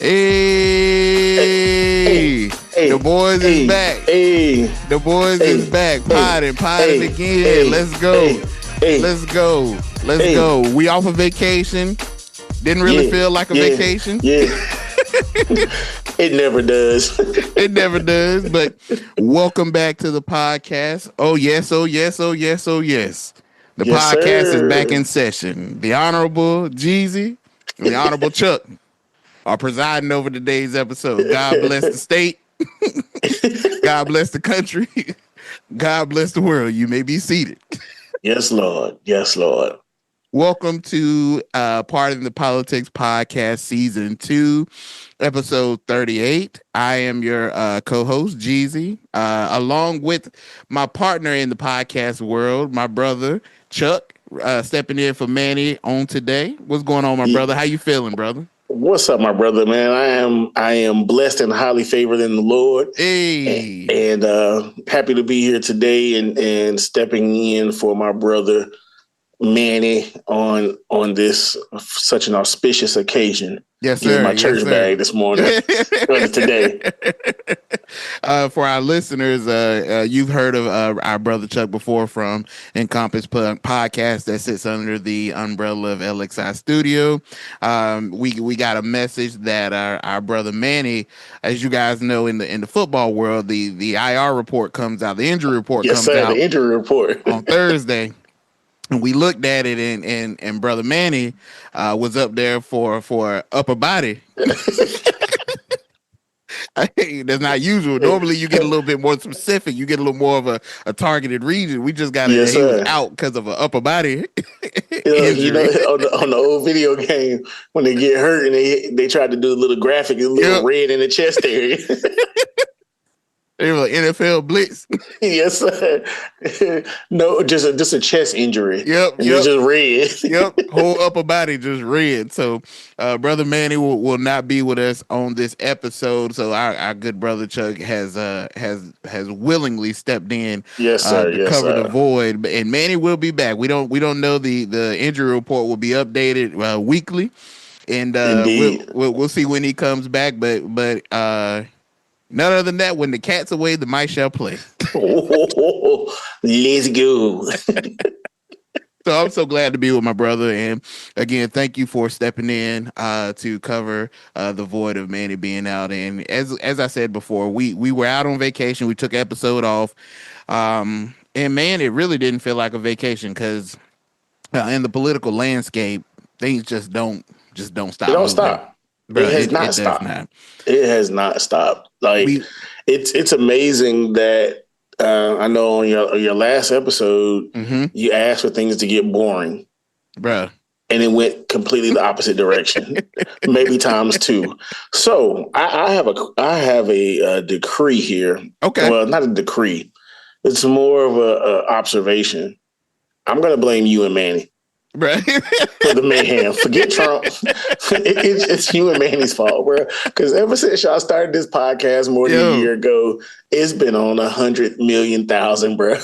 Hey, the boys is back. The boys is back. Potting again. Let's go. Let's go. Let's go. We off a vacation. Didn't really feel like a vacation. Yeah. It never does. It never does. But welcome back to the podcast. Oh yes, oh yes, oh yes, oh yes. The podcast is back in session. The Honorable Jeezy and the Honorable Chuck are presiding over today's episode. God bless the state. God bless the country. God bless the world. You may be seated. Yes, Lord. Yes, Lord. Welcome to Parody the Politics Podcast Season 2, Episode 38. I am your co-host, Jeezy, along with my partner in the podcast world, my brother, Chuck, stepping in for Manny on today. What's going on, my brother? How you feeling, brother? What's up, my brother, man? I am blessed and highly favored in the Lord. Hey. And happy to be here today and stepping in for my brother Manny on this such an auspicious occasion. Yes, sir. My church bag this morning. Today. For our listeners, you've heard of our brother Chuck before from Encompass Podcast that sits under the umbrella of LXI Studio. We got a message that our brother Manny, as you guys know, in the football world, the IR report comes out, the injury report comes out. The injury report on Thursday. And we looked at it, and brother Manny was up there for upper body. That's not usual. Normally, you get a little bit more specific. You get a little more of a targeted region. We just got he was out because of an upper body injury. On the old video game, when they get hurt and they tried to do a little graphic, a little red in the chest area. They were like NFL blitz. Yes, sir. No, just a chest injury. Yep. It's just red. Yep. Whole upper body just red. So, brother Manny will not be with us on this episode. So our good brother Chuck has willingly stepped in. Yes, sir. To cover the void. And Manny will be back. We don't know the injury report will be updated weekly, and we'll see when he comes back. But none other than that, when the cat's away, the mice shall play. Let's go. So I'm so glad to be with my brother. And again, thank you for stepping in to cover the void of Manny being out. And as I said before, we were out on vacation. We took an episode off. And man, it really didn't feel like a vacation because in the political landscape, things just don't stop. They don't stop. Bro, it has not stopped. It has not stopped. Like it's amazing that I know on your last episode you asked for things to get boring, bro, and it went completely the opposite direction, maybe times two. So I have a decree here. Okay, well, not a decree. It's more of a observation. I'm going to blame you and Manny. Right. For the mayhem. Forget Trump. It's you and Manny's fault, bro. Because ever since y'all started this podcast more than a year ago, it's been on 100 million thousand, bro.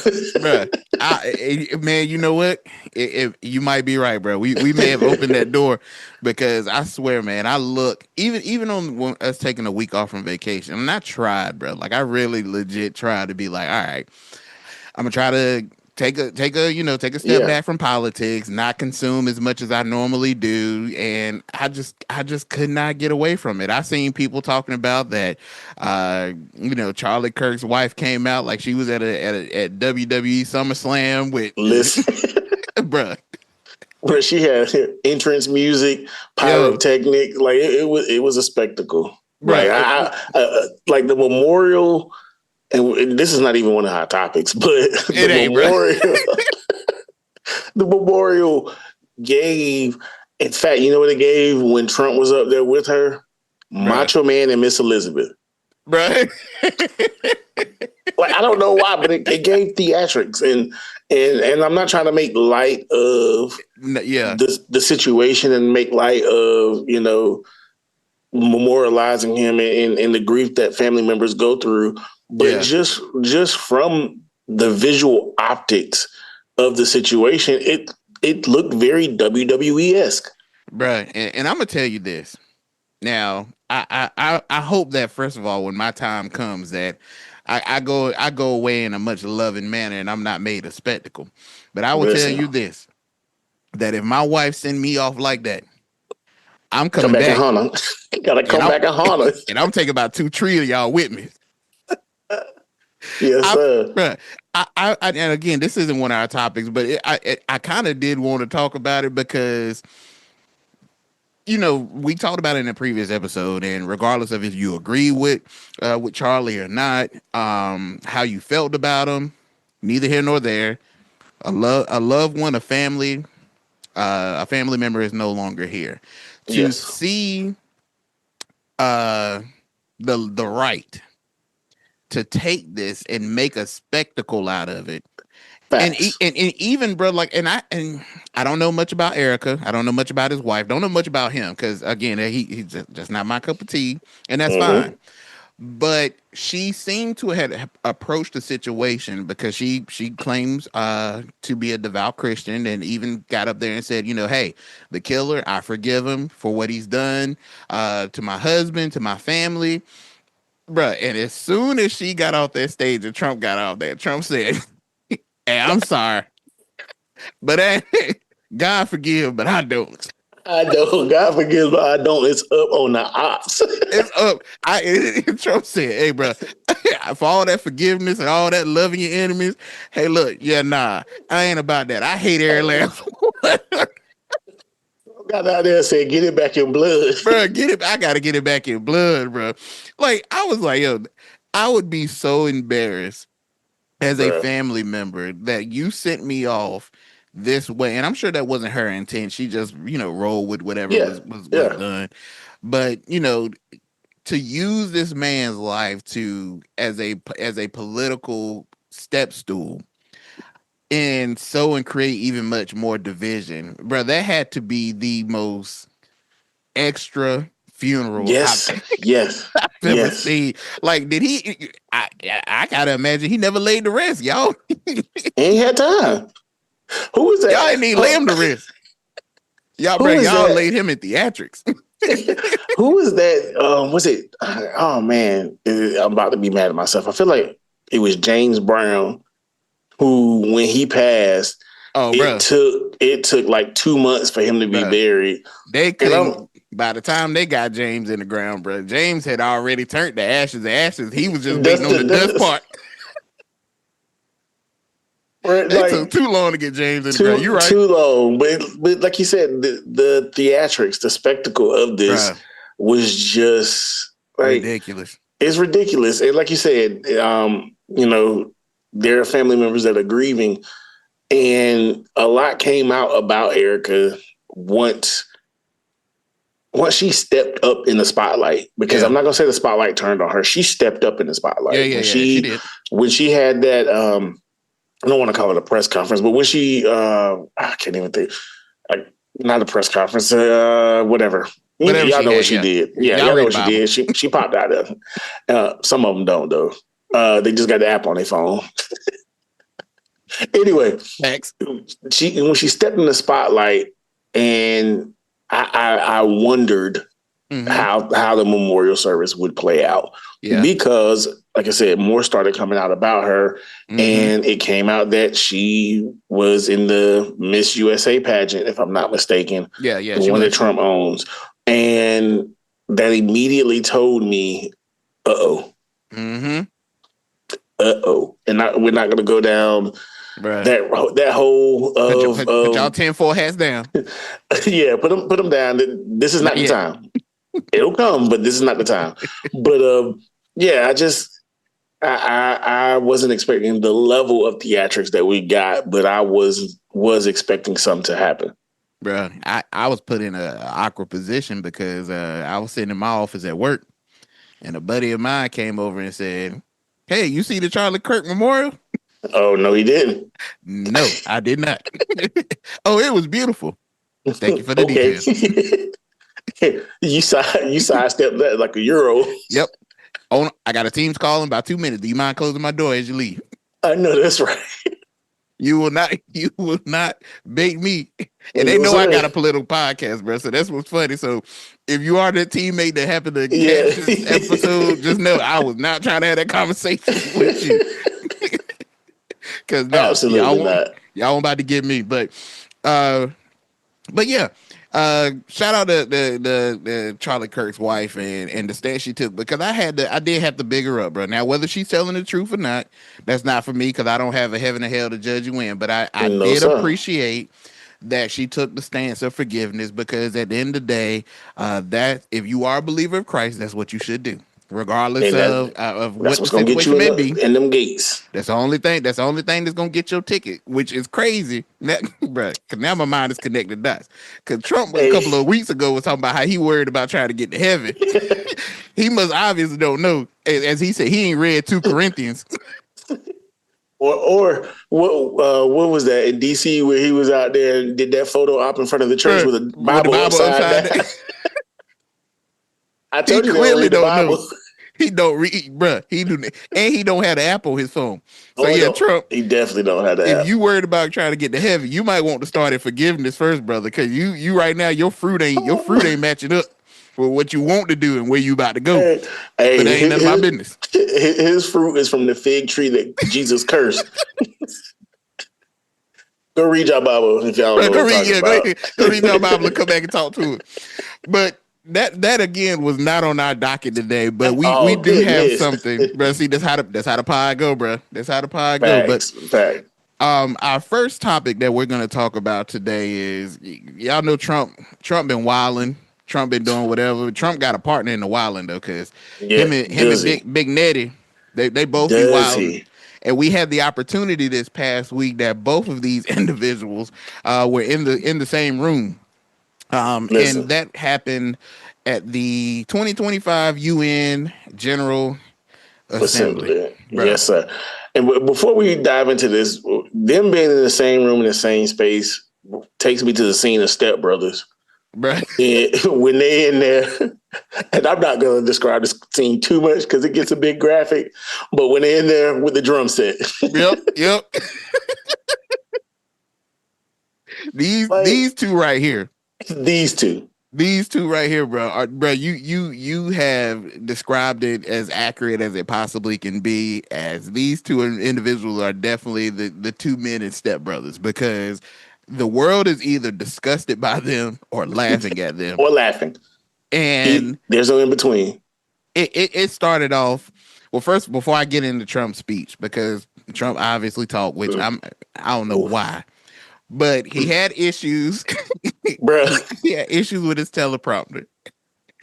Man, you know what? You might be right, bro. We may have opened that door because I swear, man, I look even on us taking a week off from vacation. And I tried, bro. Like I really legit tried to be like, all right, I'm gonna try to take a step back from politics, not consume as much as I normally do, and I just could not get away from it. I seen people talking about that. Charlie Kirk's wife came out like she was at WWE SummerSlam with bruh. Where she had entrance music, pyrotechnic, like it was a spectacle. Right, like the memorial. And this is not even one of our topics, but the memorial gave, in fact, you know what it gave when Trump was up there with her? Right. Macho Man and Miss Elizabeth. Right. Like, I don't know why, but it gave theatrics. And I'm not trying to make light of the situation and make light of, memorializing him and the grief that family members go through. But just from the visual optics of the situation, it looked very WWE-esque. Right. And I'm going to tell you this. Now, I hope that first of all, when my time comes, that I go away in a much loving manner, and I'm not made a spectacle. But I will tell Listen, you this: that if my wife send me off like that, I'm come coming back and back, haunt her. Gotta and come back and haunt her. I'm taking about 2 3 of y'all with me. Yes, I, sir. bruh, and again, this isn't one of our topics, but I kind of did want to talk about it because we talked about it in a previous episode, and regardless of if you agree with Charlie or not, how you felt about him, neither here nor there. A loved one, a family member is no longer here. To Yes. see uh, the right to take this and make a spectacle out of it. Facts. And even bro, like, and I don't know much about Erica. I don't know much about his wife. Don't know much about him because again, he's just not my cup of tea, and that's fine. Mm-hmm. But she seemed to have approached the situation because she claims to be a devout Christian, and even got up there and said, hey, the killer, I forgive him for what he's done to my husband, to my family, bruh. And as soon as she got off that stage and Trump got off there, Trump said, hey, I'm sorry, but God forgive, but I don't. I know. God forgives, but I don't. It's up on the ops. It's up. Trump said, "Hey, bro, for all that forgiveness and all that loving your enemies, hey, look, yeah, nah, I ain't about that. I hate every last one, Got out there and said, get it back in blood. bro. Get it. I gotta get it back in blood, bro. Like I was like, yo, I would be so embarrassed as a Bro. family member that you sent me off this way, and I'm sure that wasn't her intent. She just, rolled with whatever Yeah. was Yeah. done, but to use this man's life to as a political step stool and create even much more division, bro. That had to be the most extra funeral Yes. Yes. I've ever Yes. seen. Like, did he? I gotta imagine he never laid to rest, y'all. Ain't had time. Who was Y'all that? didn't even lay him to rest. Y'all, Who bro, was y'all that? laid him in theatrics. Who was that? Was it? Oh man, I'm about to be mad at myself. I feel like it was James Brown who, when he passed, Oh, it bro, took like 2 months for him to be bro. buried. They And I'm couldn't. By the time they got James in the ground, bro, James had already turned to ashes to ashes. He was just waiting on the dust that's part. They took like too long to get James in the ground. You too right, too long. But like you said, the theatrics, the spectacle of this bro? was just like Ridiculous. it's ridiculous. And like you said, there are family members that are grieving, and a lot came out about Erica once she stepped up in the spotlight, because I'm Yeah, not gonna say the spotlight turned on her. She stepped up in the yeah, spotlight yeah, when yeah. She she did. had that I don't want to call it a press conference, but when she I can't even think, like, not a press conference, whatever. Whatever Y'all she know what had. she Yeah, did. Yeah, y'all y'all know read the what she Bible. did. She popped out of. Some of them don't though. They just got the app on their phone. Anyway, Facts. when she stepped in the spotlight, and I wondered Mm-hmm. how the memorial service would play out, Yeah. because like I said, more started coming out about her, Mm-hmm. and it came out that she was in the Miss USA pageant, if I'm not mistaken, Yeah, yeah. the She one that was. Trump owns. And that immediately told me, uh-oh, Mm-hmm. uh-oh. And we're not going to go down Bruh. that whole Put y'all of 10-4 hats down. yeah, put them down. This is Not not the yet. time. It'll come, but this is not the time. But yeah, I wasn't expecting the level of theatrics that we got, but I was expecting something to happen. Bro, I was put in a awkward position because I was sitting in my office at work, and a buddy of mine came over and said, "Hey, you see the Charlie Kirk Memorial?" Oh no, he didn't. No, I did not. Oh, it was beautiful. Thank you for the Okay, details. you sidestepped that like a euro. Yep. Oh, I got a team's call in about 2 minutes. Do you mind closing my door as you leave? I know that's right. You will not. You will not bait me. And they You know know what I I'm got a saying? political podcast, bro. So that's what's funny. So if you are the teammate that happened to Yeah. catch this episode, just know I was not trying to have that conversation with you. Cause no, Absolutely not. y'all about to get me. Uh, but yeah, shout out to the Charlie Kirk's wife and the stand she took because I did have to big her up, bro. Now whether she's telling the truth or not, that's not for me because I don't have a heaven or hell to judge you in. But I No, did sir. appreciate that she took the stance of forgiveness because at the end of the day, that if you are a believer of Christ, that's what you should do, regardless And of that's what the what's gonna get situation you may be. in them gates. That's the only thing. That's the only thing that's gonna get your ticket, which is crazy, bro. Cause now my mind is connected dots. Cause Trump a Hey. couple of weeks ago was talking about how he worried about trying to get to heaven. He must obviously don't know, as he said, he ain't read 2 Corinthians. Or what was that in DC where he was out there and did that photo op in front of the church Bro, with a with the Bible Bible upside upside down? down. I He told you they don't clearly read the don't know. Bible. He don't read, bro. He do, and he don't have the app on his phone. So Oh, yeah, no, Trump. he definitely don't have If that. you worried about trying to get to heaven, you might want to start in forgiveness first, brother. Because you right now your fruit ain't matching up with what you want to do and where you about to go. Hey, But that hey, ain't none of my business. his fruit is from the fig tree that Jesus cursed. Go read your Bible if y'all don't Bro, know what go I'm read, talking yeah, go about. ahead, go read your Bible and come back and talk to it. But that again was not on our docket today. But we Oh do have goodness. something, bro. See, that's how the pod go, bro. That's how the pod go. But Facts. our first topic that we're going to talk about today is y'all know Trump been wilding. Trump been doing whatever. Trump got a partner in the wilding though, because Yeah, him and does he? Big Nettie, they both be Does wilding. he? And we had the opportunity this past week that both of these individuals were in the same room, and Listen, that happened at the 2025 UN General Assembly, assembly. bro. Yes, sir. And before we dive into this, them being in the same room in the same space takes me to the scene of Step Brothers. Bro. And when they in there, and I'm not going to describe this scene too much because it gets a bit graphic, but when they're in there with the drum set, Yep. like These two right here. these two. These two right here, bro. Bro, you have described it as accurate as it possibly can be. As these two individuals are definitely the two men and stepbrothers because the world is either disgusted by them or laughing at them. Or laughing. And There's no in between. it started off. Well, first, before I get into Trump's speech, because Trump obviously talked, which I don't know why, but he had issues. Bro. He had issues with his teleprompter.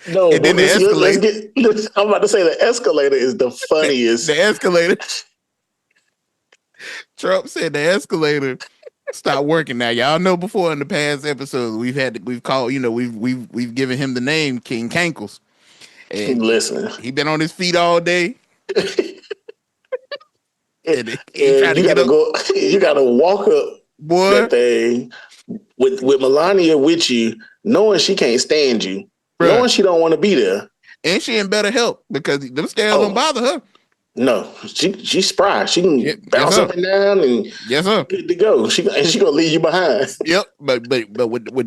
No, And then the escalator. I'm about to say the escalator is the funniest. The escalator. Trump said the escalator stopped working. Now y'all know before in the past episodes we've called, we've given him the name King Cankles. And Listen. he been on his feet all day. And you gotta walk up that thing with Melania with you, knowing she can't stand you, knowing she don't want to be there. And she in better help because them stairs don't bother her. No, she's spry. She can bounce up and down and good to go. She gonna leave you behind. Yep, but with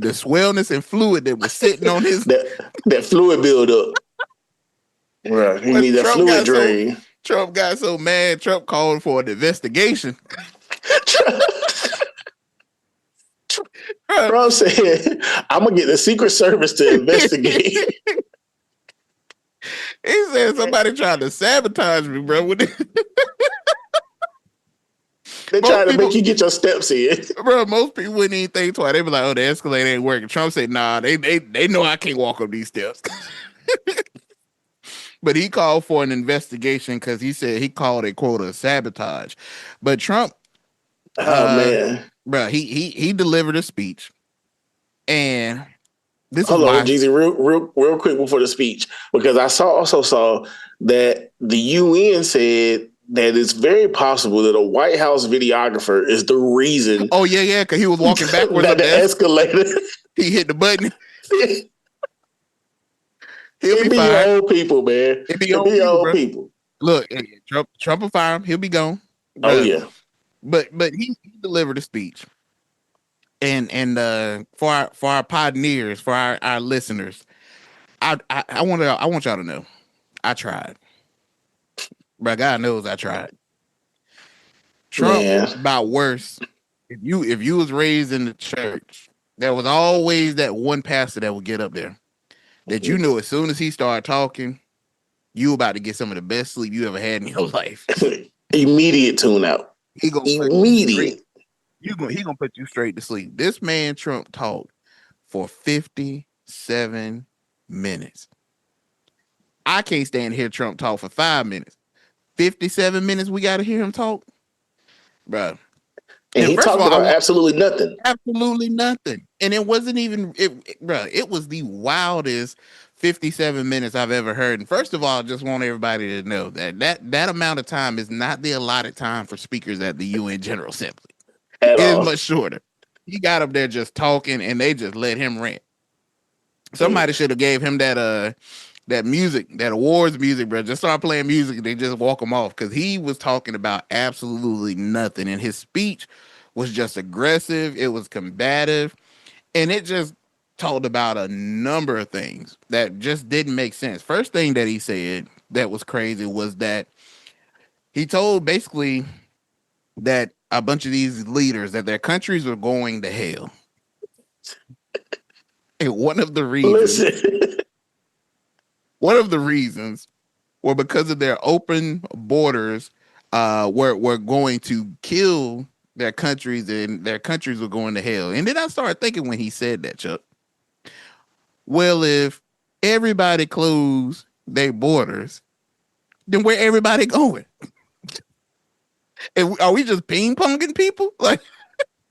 the swellness and fluid that was sitting on his that fluid buildup. Right, he need that fluid drain. Trump got so mad. Trump called for an investigation. Trump said, "I'm gonna get the Secret Service to investigate." He said somebody tried to sabotage me, bro. They trying to make you get your steps in. Bro, most people wouldn't even think twice. They be like, oh, the escalator ain't working. Trump said, nah, they know I can't walk up these steps. But he called for an investigation because he said he called it, quote, a sabotage. But Trump, man, bro, he delivered a speech. And this hold is on, why Jeezy, real quick before the speech, because I also saw that the UN said that it's very possible that a White House videographer is the reason. Oh yeah, because he was walking backwards up the escalator. He hit the button. It be your old people, man. It be your old people. Look, Trump will fire him. He'll be gone. Oh yeah. But he delivered a speech, and for our pioneers, for our listeners, I want y'all to know, I tried, but God knows I tried. Trump Man, about worse. If you was raised in the church, there was always that one pastor that would get up there that you know as soon as he started talking, you about to get some of the best sleep you ever had in your life. immediate tune out. He gonna put you straight. Immediate. He gonna put you straight to sleep. This man Trump talked for 57 minutes. I can't stand to hear Trump talk for 5 minutes. 57 minutes we got to hear him talk, bro. And And he first of talked all, about absolutely nothing. absolutely nothing. And it wasn't even bro, it was the wildest 57 minutes I've ever heard. And first of all, I just want everybody to know that amount of time is not the allotted time for speakers at the UN General Assembly. At It is all. much shorter. He got up there just talking and they just let him rant. Somebody should have gave him that music, that awards music, bro. Just start playing music and they just walk him off because he was talking about absolutely nothing. And his speech was just aggressive, it was combative, and it just talked about a number of things that just didn't make sense. First thing that he said that was crazy was that he told basically that a bunch of these leaders that their countries were going to hell. And Listen. one of the reasons were because of their open borders, were going to kill their countries and their countries were going to hell. And then I started thinking when he said that, Chuck, well, if everybody closed their borders, then where everybody going? And are we just ping ponging people? Like,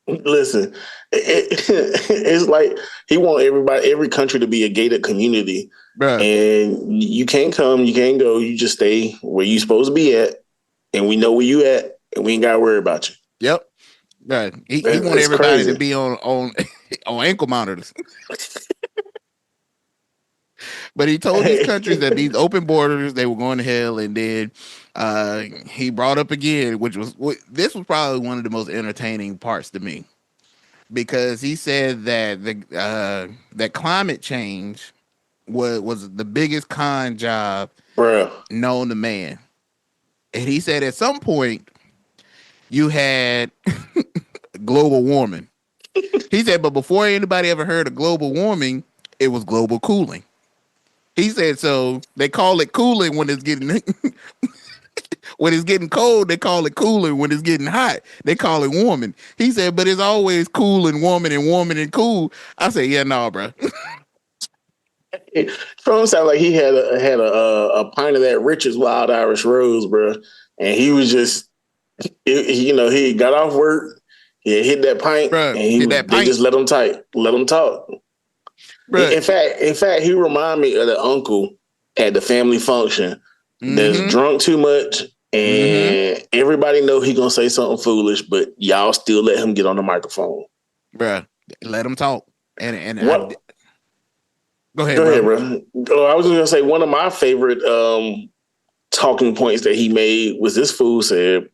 Listen, it's like he want every country to be a gated community, bruh, and you can't come, you can't go, you just stay where you supposed to be at, and we know where you at, and we ain't got to worry about you. yep. He want It's everybody to crazy. be on on ankle monitors. But he told these countries that these open borders they were going to hell, and then he brought up again, which was this was probably one of the most entertaining parts to me because he said that that climate change was the biggest con job Bruh. known to man, and he said at some point you had global warming. He said, but before anybody ever heard of global warming, it was global cooling. He said, so they call it cooling when it's getting when it's getting cold. They call it cooling when it's getting hot. They call it warming. He said, but it's always cool and warming and cool. I said, yeah, no, bro. Trump sounded like he had a pint of that Richard's Wild Irish Rose, bro, and he was just, he got off work, he hit that pint, Bro, and hit that they pint, just let him talk. bro. In fact, he reminded me of the uncle at the family function that's Mm-hmm. drunk too much, Mm-hmm. and everybody know he gonna say something foolish, but y'all still let him get on the microphone. Bro, let him talk. And What? go ahead, Go ahead, brother. bro. Oh, I was just gonna say one of my favorite talking points that he made was this fool said,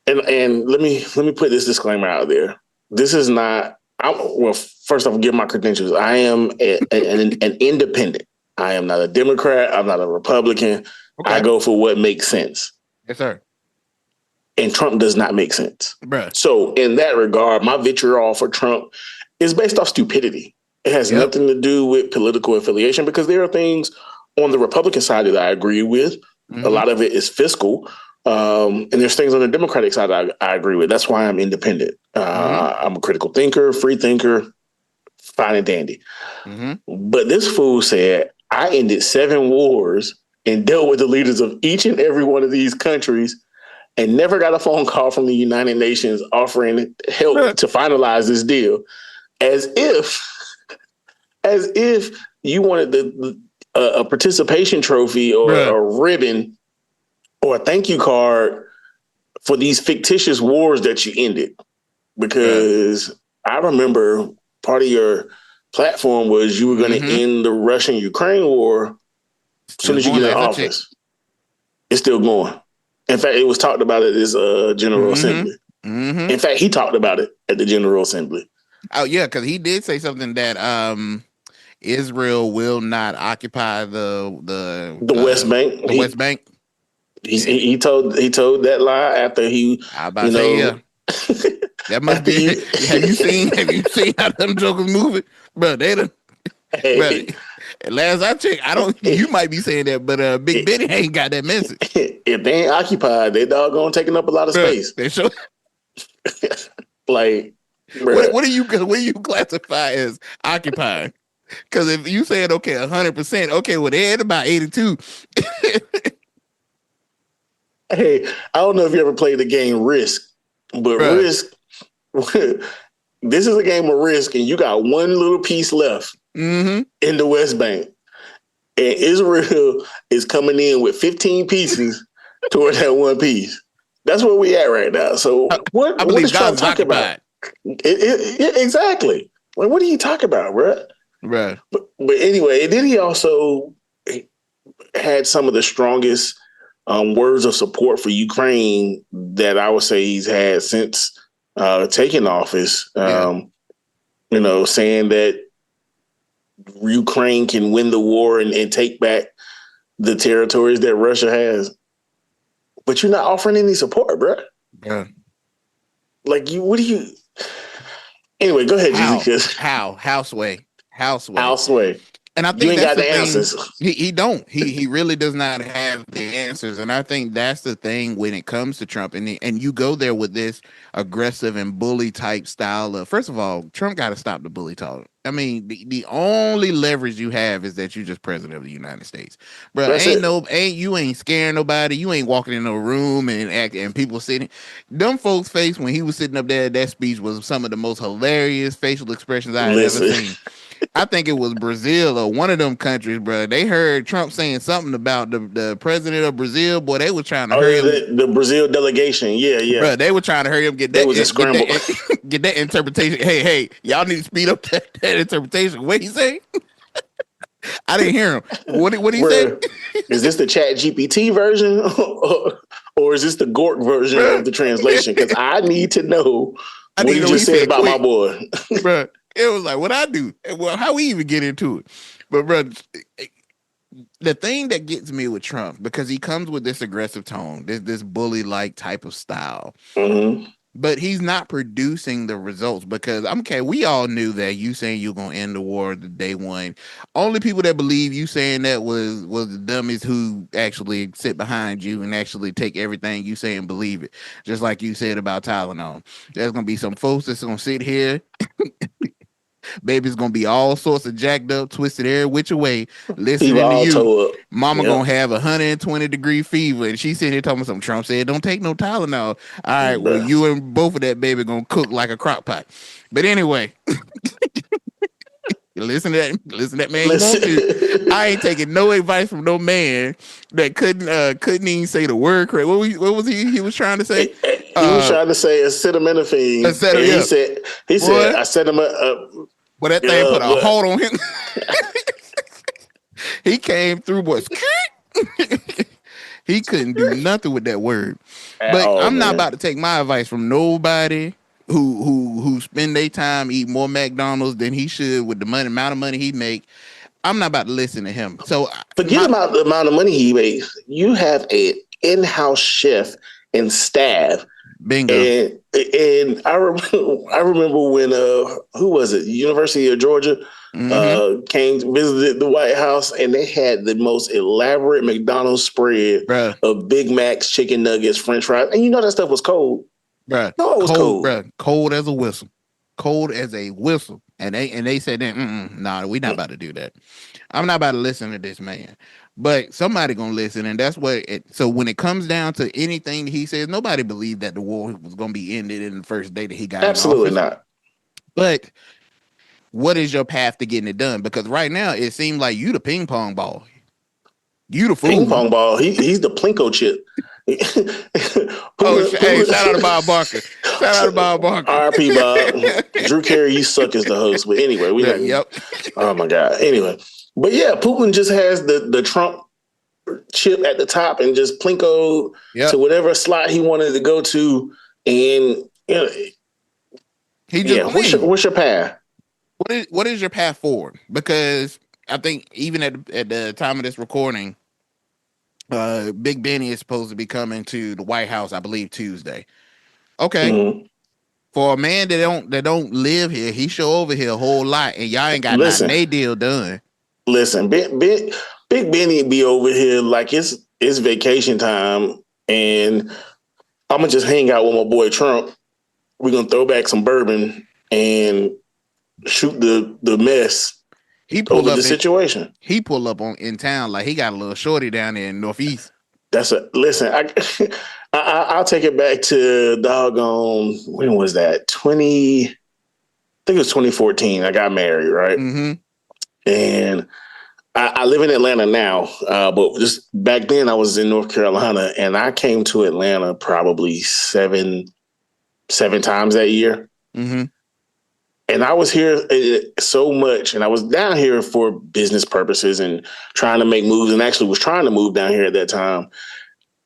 and let me put this disclaimer out there. This is not. Well, first off, give my credentials. I am an independent. I am not a Democrat. I'm not a Republican. I Okay. go for what makes sense. Yes, sir. And Trump does not make sense. Bro. So, in that regard, my vitriol for Trump is based off stupidity. It has Yep. nothing to do with political affiliation because there are things on the Republican side that I agree with. Mm-hmm. A lot of it is fiscal. And there's things on the Democratic side I agree with. That's why I'm independent. I'm a critical thinker, free thinker, fine and dandy. Mm-hmm. But this fool said, I ended 7 wars and dealt with the leaders of each and every one of these countries and never got a phone call from the United Nations offering help to finalize this deal. As if you wanted a participation trophy or a ribbon or a thank you card for these fictitious wars that you ended. Because I remember part of your platform was you were going to end the Russian-Ukraine war as soon as you get in office. It's still going. In fact, it was talked about at this General Assembly. Mm-hmm. In fact, he talked about it at the General Assembly. Oh yeah, because he did say something that Israel will not occupy the West Bank. The West Bank. He told that lie after he, I about to say, yeah. That must be. Have you seen how them jokers moving, bro? They done. Hey. Bro, last I checked, I don't. You might be saying that, but Big Benny ain't got that message. If they ain't occupied, they doggone taking up a lot of space. They show. Like, what do you classify as occupying? Because if you said okay, 100%, okay, well they had about 82. Hey, I don't know if you ever played the game Risk, but Risk. This is a game of Risk, and you got one little piece left in the West Bank, and Israel is coming in with 15 pieces toward that one piece. That's where we at right now. So what is Trump talking about? Exactly. Like, what are you talking about, bro? Right. But anyway, and then he also had some of the strongest words of support for Ukraine that I would say he's had since taking office. Saying that Ukraine can win the war and take back the territories that Russia has. But you're not offering any support, bro. Yeah. Like, what do you... Anyway, go ahead, Jeezy. Houseway. And I think you ain't got the answers. He don't. He really does not have the answers. And I think that's the thing when it comes to Trump. And you go there with this aggressive and bully type style of, first of all, Trump got to stop the bully talk. I mean, the only leverage you have is that you're just president of the United States, bro. You ain't scaring nobody. You ain't walking in a room and people sitting. Them folks' face when he was sitting up there, that speech was some of the most hilarious facial expressions I had ever seen. I think it was Brazil or one of them countries, bro. They heard Trump saying something about the president of Brazil. Boy, they were trying to hurry him. The Brazil delegation. Yeah. Bro, they were trying to hurry him get that. It was a scramble. Get that interpretation. Hey, y'all need to speed up that interpretation. What he say? I didn't hear him. What did he say? Is this the Chat GPT version or is this the Gork version of the translation? Because I need to know what he just said about my boy. Bro. It was like, what I do? Well, how we even get into it? But, bro, the thing that gets me with Trump, because he comes with this aggressive tone, this bully-like type of style, but he's not producing the results because, okay, we all knew that you saying you're going to end the war the day one. Only people that believe you saying that was the dummies who actually sit behind you and actually take everything you say and believe it. Just like you said about Tylenol. There's going to be some folks that's going to sit here baby's gonna be all sorts of jacked up, twisted every which way, listening to you. Mama gonna have 120-degree fever, and she sitting here talking something. Trump said, "Don't take no Tylenol." All right, well, you and both of that baby gonna cook like a crock pot. But anyway, listen to that man. I ain't taking no advice from no man that couldn't even say the word correct. What was he was trying to say? He was trying to say acetaminophen. He said acetaminophen. But that thing put a hold on him. He came through, boys. He couldn't do nothing with that word. But I'm not about to take my advice from nobody who spend their time eating more McDonald's than he should with the amount of money he make. I'm not about to listen to him. So forget about the amount of money he makes. You have an in-house chef and staff. Bingo. And I remember when who was it? University of Georgia came visited the White House, and they had the most elaborate McDonald's spread of Big Macs, chicken nuggets, French fries, and you know that stuff was cold. Bruh. No, it was cold. Bruh. Cold as a whistle. Cold as a whistle. And they said, nah, we're not about to do that. I'm not about to listen to this man. But somebody gonna listen, and that's what. So when it comes down to anything that he says, nobody believed that the war was gonna be ended in the first day that he got. Absolutely in office. Not. But what is your path to getting it done? Because right now it seems like you the ping pong ball. You the fool. Ping pong ball. He's the Plinko chip. Hey, shout out to Bob Barker. R.I.P. Bob. Drew Carey, you suck as the host. But anyway, yep. Oh my God. Anyway. But yeah, Putin just has the Trump chip at the top and just plinko to whatever slot he wanted to go to. And he just what's your path? What is your path forward? Because I think even at the time of this recording, Big Benny is supposed to be coming to the White House, I believe, Tuesday. Okay. Mm-hmm. For a man that don't live here, he show over here a whole lot, and y'all ain't got nothing they deal done. Listen, Big Benny be over here like it's vacation time, and I'm gonna just hang out with my boy Trump. We're gonna throw back some bourbon and shoot the mess. He pulled up the situation. He pulled up in town like he got a little shorty down there in Northeast. Listen. I'll take it back to doggone, when was that? I think it was 2014. I got married, right? Mm-hmm. And I live in Atlanta now, but just back then I was in North Carolina, and I came to Atlanta probably seven times that year. Mm-hmm. And I was here so much, and I was down here for business purposes and trying to make moves, and actually was trying to move down here at that time.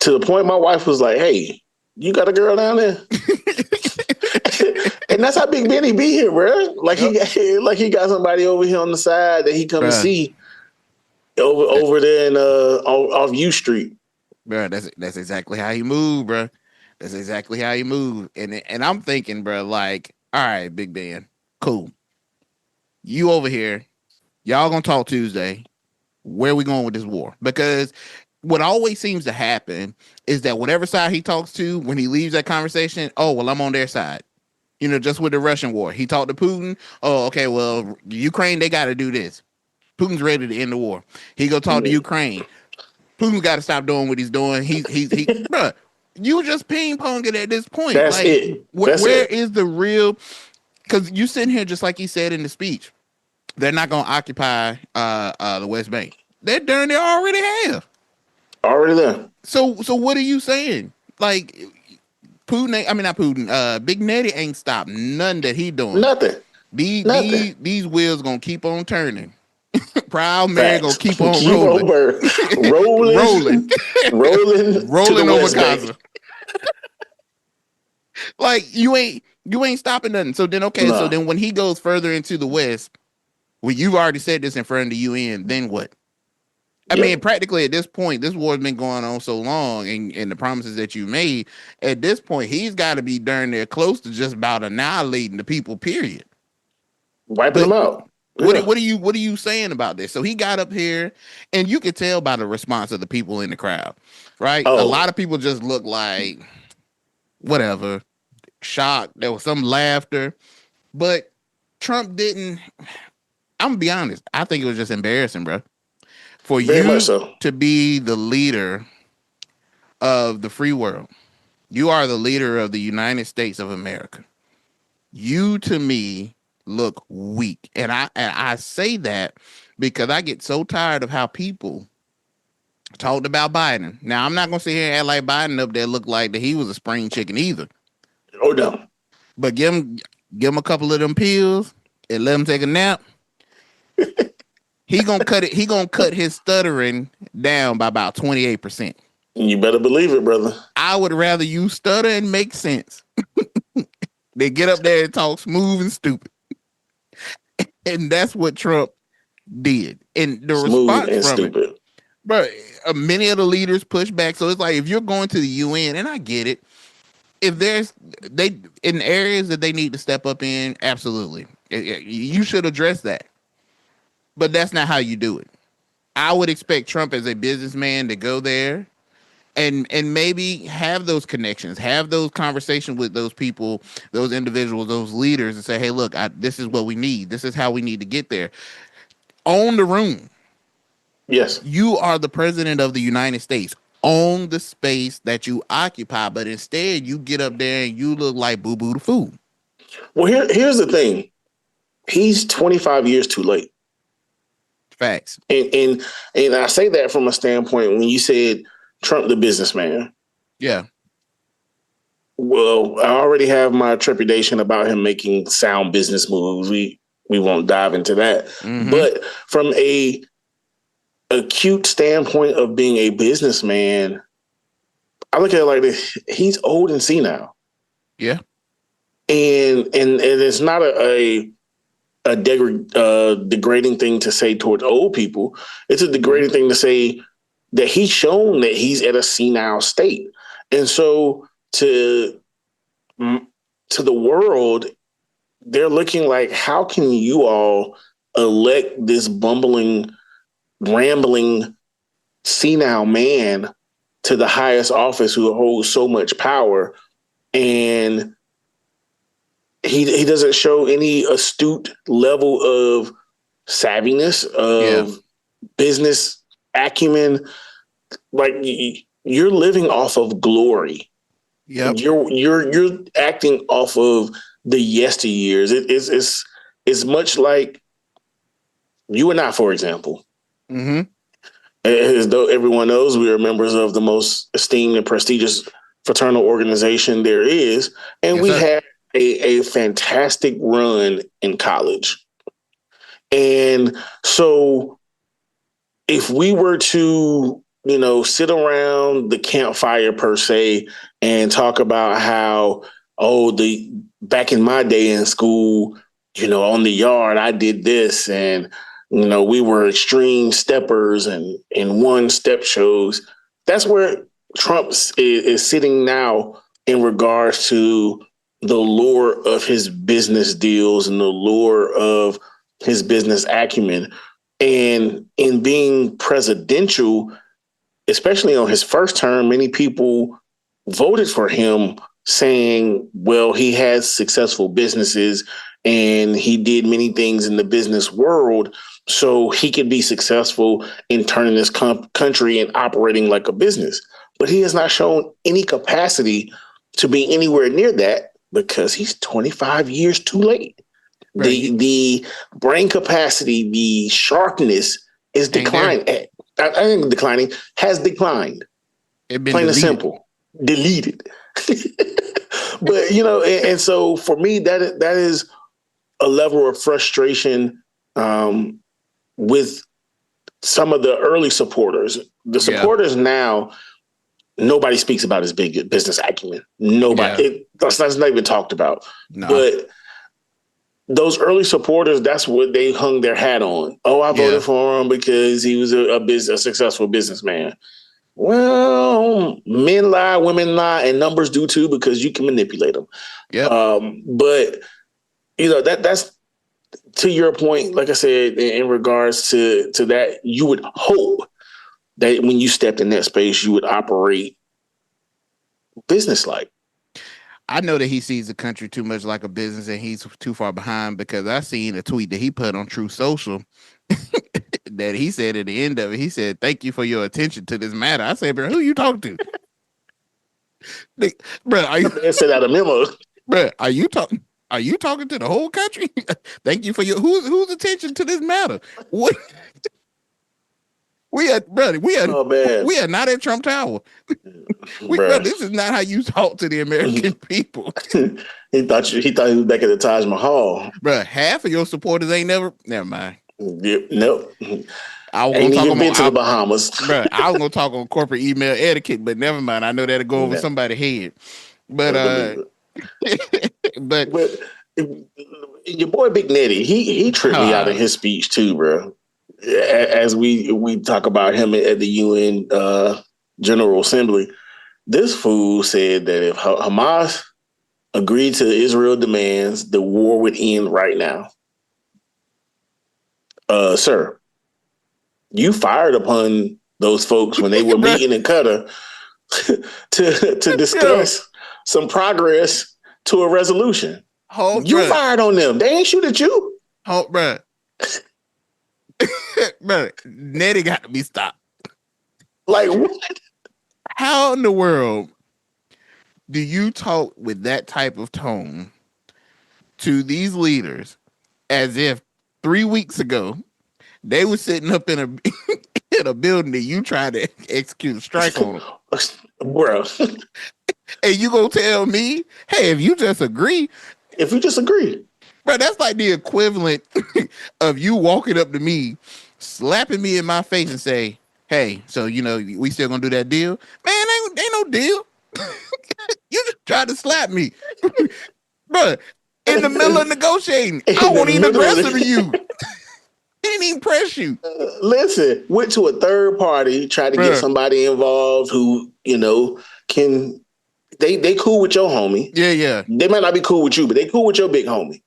To the point my wife was like, "Hey, you got a girl down there?" And that's how Big Benny be here, bro. Like he got somebody over here on the side that he come to see over there in off U Street. Bro, that's exactly how he move, bro. That's exactly how he move. And I'm thinking, bro, like, all right, Big Ben, cool. You over here, y'all gonna talk Tuesday. Where we going with this war? Because what always seems to happen is that whatever side he talks to, when he leaves that conversation, oh, well, I'm on their side. You know, just with the Russian war. He talked to Putin. Oh, okay, well, Ukraine, they got to do this. Putin's ready to end the war. He go talk to Ukraine. Putin's got to stop doing what he's doing. He bro, you just ping-ponging at this point. That's like, it. Where is the real... Because you sitting here, just like he said in the speech, they're not going to occupy the West Bank. They're darn near already have. Already there. So what are you saying? Like, not Putin. Big Nettie ain't stopped nothing that he doing. Nothing. These wheels gonna keep on turning. Proud Mary gonna keep on rolling over Gaza. Like you ain't stopping nothing. So then so then when he goes further into the West, well, you've already said this in front of the UN. Then what? I mean, practically at this point, this war's been going on so long, and the promises that you made, at this point, he's got to be darn near close to just about annihilating the people, period. Wiping them out. What are you saying about this? So he got up here, and you could tell by the response of the people in the crowd, right? A lot of people just look like, whatever, shocked. There was some laughter, but Trump didn't. I'm gonna be honest. I think it was just embarrassing, bro. For you to be the leader of the free world, you are the leader of the United States of America. You, to me, look weak. And I say that because I get so tired of how people talked about Biden. Now, I'm not going to sit here and act like Biden up there looked like that he was a spring chicken either. Oh, no. But give him a couple of them pills and let him take a nap. He gonna cut his stuttering down by about 28%. You better believe it, brother. I would rather you stutter and make sense than get up there and talk smooth and stupid. And that's what Trump did. And the response from it, bro, many of the leaders push back. So it's like, if you're going to the UN, and I get it, if in areas that they need to step up in, absolutely, you should address that. But that's not how you do it. I would expect Trump as a businessman to go there and maybe have those connections, have those conversations with those people, those individuals, those leaders, and say, hey, look, this is what we need. This is how we need to get there. Own the room. Yes. You are the president of the United States. Own the space that you occupy, but instead you get up there and you look like Boo-Boo the Fool. Well, here's the thing. He's 25 years too late. Facts. And I say that from a standpoint when you said Trump the businessman. Yeah. Well, I already have my trepidation about him making sound business moves. We won't dive into that. Mm-hmm. But from a acute standpoint of being a businessman, I look at it like this: he's old and senile. Yeah, and it's not a degrading thing to say towards old people. It's a degrading thing to say that he's shown that he's at a senile state, and so to the world, they're looking like, how can you all elect this bumbling, rambling, senile man to the highest office who holds so much power, and he doesn't show any astute level of savviness, of business acumen. Like, you're living off of glory. Yep. You're acting off of the yesteryears. It's much like you and I, for example. Mm-hmm. As though everyone knows, we are members of the most esteemed and prestigious fraternal organization there is, and we had a fantastic run in college. And so if we were to, sit around the campfire per se and talk about how, back in my day in school, on the yard, I did this, and, we were extreme steppers and one step shows. That's where Trump is sitting now in regards to the lure of his business deals and the lure of his business acumen. And in being presidential, especially on his first term, many people voted for him saying, well, he has successful businesses and he did many things in the business world, so he could be successful in turning this country and operating like a business. But he has not shown any capacity to be anywhere near that because he's 25 years too late. Right. The brain capacity, the sharpness is declining. I think declining has declined. Plain and simple. Deleted. But, and so for me, that is a level of frustration with some of the early supporters. The supporters now, nobody speaks about his big business acumen. Nobody. That's not even talked about. No. But those early supporters, that's what they hung their hat on. Oh, I voted for him because he was a successful businessman. Well, men lie, women lie, and numbers do too because you can manipulate them. Yeah. But that's to your point. Like I said, in regards to that, you would hope that when you stepped in that space, you would operate business-like. I know that he sees the country too much like a business and he's too far behind, because I seen a tweet that he put on True Social that he said at the end of it, he said, "Thank you for your attention to this matter." I said, bro, who you talking to? Bro, I said out a memo. Bro, are you talking to the whole country? Thank you for your whose attention to this matter? What? We are not at Trump Tower. This is not how you talk to the American people. he thought he was back at the Taj Mahal. Bro, half of your supporters ain't never mind. Yep, nope. I was ain't even been to the Bahamas. Bro, I was gonna talk on corporate email etiquette, but never mind. I know that'll go over somebody's head. But but your boy Big Netty, he tripped me out in his speech too, bro. As we talk about him at the UN General Assembly, this fool said that if Hamas agreed to Israel demands, the war would end right now. Sir, you fired upon those folks when they were meeting in Qatar to discuss some progress to a resolution. You fired on them. They ain't shoot at you. Bro. Bro, Nettie got to be stopped. Like, what? How in the world do you talk with that type of tone to these leaders as if 3 weeks ago they were sitting up in a building that you tried to execute a strike on them? Bro. And you gonna tell me, hey, if you just agree. Bro, that's like the equivalent of you walking up to me slapping me in my face and say, "Hey, so we still gonna do that deal?" Man, ain't no deal. You just tried to slap me, bro. In the middle of negotiating, I won't even aggressive to you. Didn't even press you. Listen, went to a third party, tried to get somebody involved who can. They cool with your homie. Yeah. They might not be cool with you, but they cool with your big homie.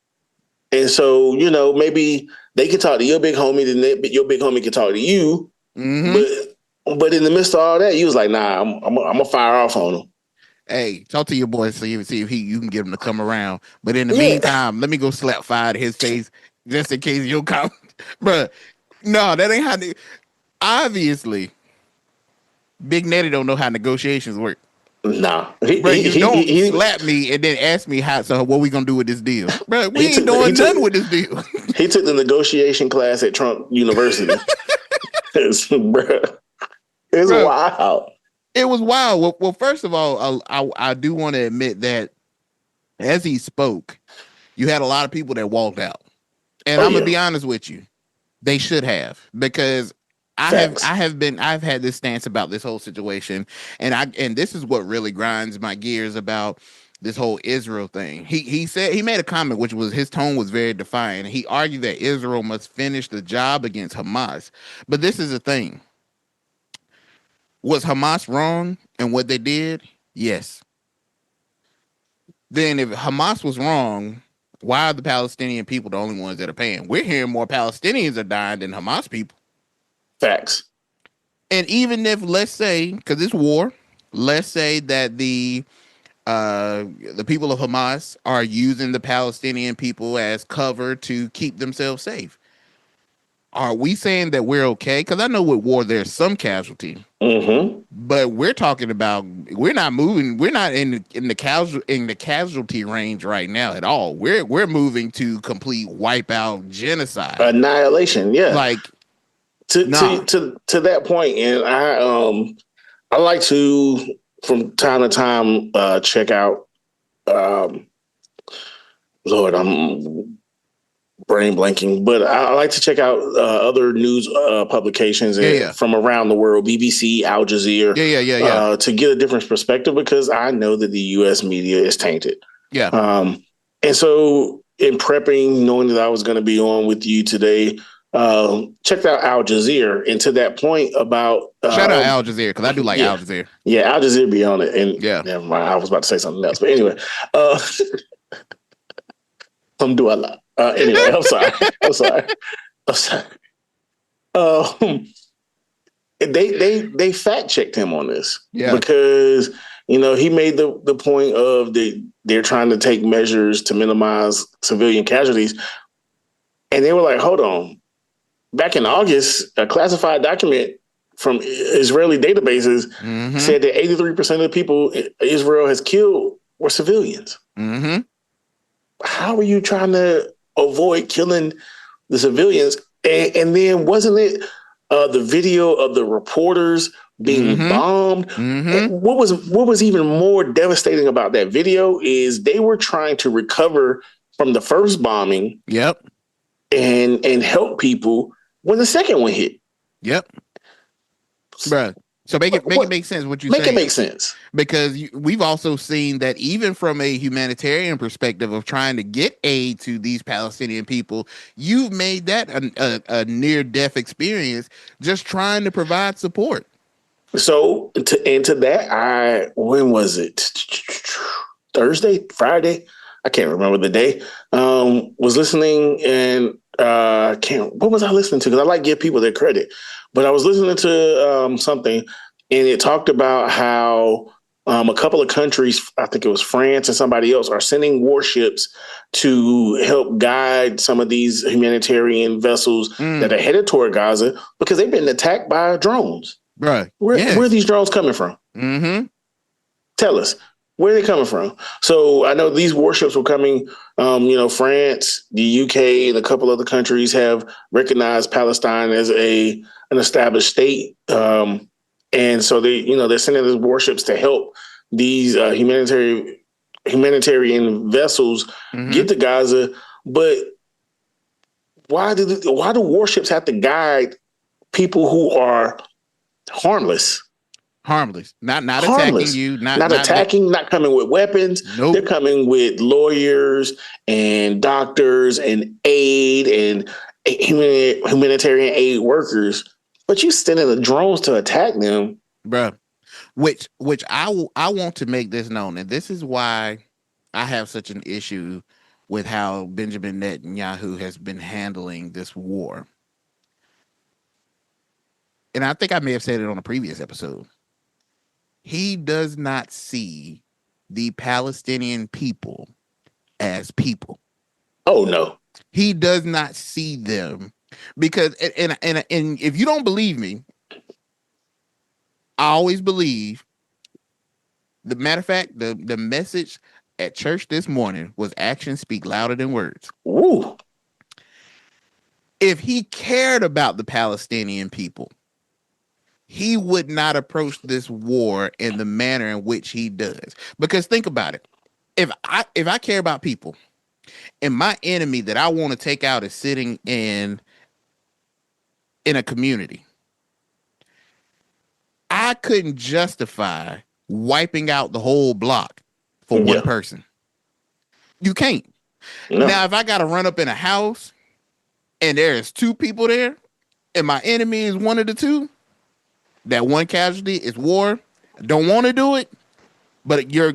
And so maybe they can talk to your big homie, then your big homie can talk to you. Mm-hmm. But in the midst of all that, you was like, nah, I'm gonna fire off on him. Hey, talk to your boy, see if you can get him to come around. But in the meantime, let me go slap fire to his face just in case you'll come. Bruh, no, that ain't how they... Obviously, Big Netty don't know how negotiations work. Nah. You don't slap me and then ask me so what we gonna do with this deal? Bro, we ain't doing nothing with this deal. He took the negotiation class at Trump University. It's wild. It was wild. Well, first of all, I do want to admit that as he spoke, you had a lot of people that walked out. And I'm gonna be honest with you. They should have, because I've had this stance about this whole situation, and this is what really grinds my gears about this whole Israel thing. He said, he made a comment which was, his tone was very defiant. He argued that Israel must finish the job against Hamas. But this is the thing. Was Hamas wrong in what they did? Yes. Then if Hamas was wrong, why are the Palestinian people the only ones that are paying? We're hearing more Palestinians are dying than Hamas people. Facts. And even if, let's say, because it's war, let's say that the people of Hamas are using the Palestinian people as cover to keep themselves safe. Are we saying that we're okay? Because I know with war there's some casualty, but we're talking about, we're not moving. We're not in the casualty range right now at all. We're moving to complete wipeout, genocide, annihilation. Yeah, like to that point. And I like to, from time to time, check out. Lord, I'm brain blanking, but I like to check out other news publications from around the world, BBC, Al Jazeera, to get a different perspective, because I know that the U.S. media is tainted. Yeah. And so in prepping, knowing that I was going to be on with you today, checked out Al Jazeera, and to that point about shout out Al Jazeera, because I do like Al Jazeera. Yeah, Al Jazeera be on it, and never mind, I was about to say something else, but anyway, anyway, I'm sorry. They fact checked him on this, because he made the point of they're trying to take measures to minimize civilian casualties, and they were like, hold on. Back in August, a classified document from Israeli databases said that 83% of the people Israel has killed were civilians. How are you trying to avoid killing the civilians? And then wasn't it the video of the reporters being bombed? What was even more devastating about that video is they were trying to recover from the first bombing. Yep. And help people when the second one hit. Yep. Bruh. So make it make sense what you say. Make it make sense. Because we've also seen that even from a humanitarian perspective of trying to get aid to these Palestinian people, you've made that a near-death experience just trying to provide support. So to that, when was it? Thursday, Friday? I can't remember the day. Was listening and what was I listening to? Because I like to give people their credit. But I was listening to something, and it talked about how a couple of countries, I think it was France and somebody else, are sending warships to help guide some of these humanitarian vessels that are headed toward Gaza, because they've been attacked by drones. Right. Where are these drones coming from? Tell us. Where are they coming from? So I know these warships were coming. France, the UK, and a couple other countries have recognized Palestine as an established state, and so they're sending these warships to help these humanitarian vessels get to Gaza. But why do warships have to guide people who are harmless. Not attacking Harmless. you, Not attacking, not coming with weapons. Nope. They're coming with lawyers and doctors and aid and humanitarian aid workers. But you sending the drones to attack them, bruh. Which I want to make this known, and this is why I have such an issue with how Benjamin Netanyahu has been handling this war. And I think I may have said it on a previous episode. He does not see the Palestinian people as people. Oh no. He does not see them because and if you don't believe me, I always believe the matter of fact, the message at church this morning was actions speak louder than words. Woo. If he cared about the Palestinian people, he would not approach this war in the manner in which he does. Because think about it. If I care about people and my enemy that I want to take out is sitting in a community, I couldn't justify wiping out the whole block for one person. You can't. No. Now, if I got to run up in a house and there's two people there and my enemy is one of the two, that one casualty is war. Don't want to do it, but your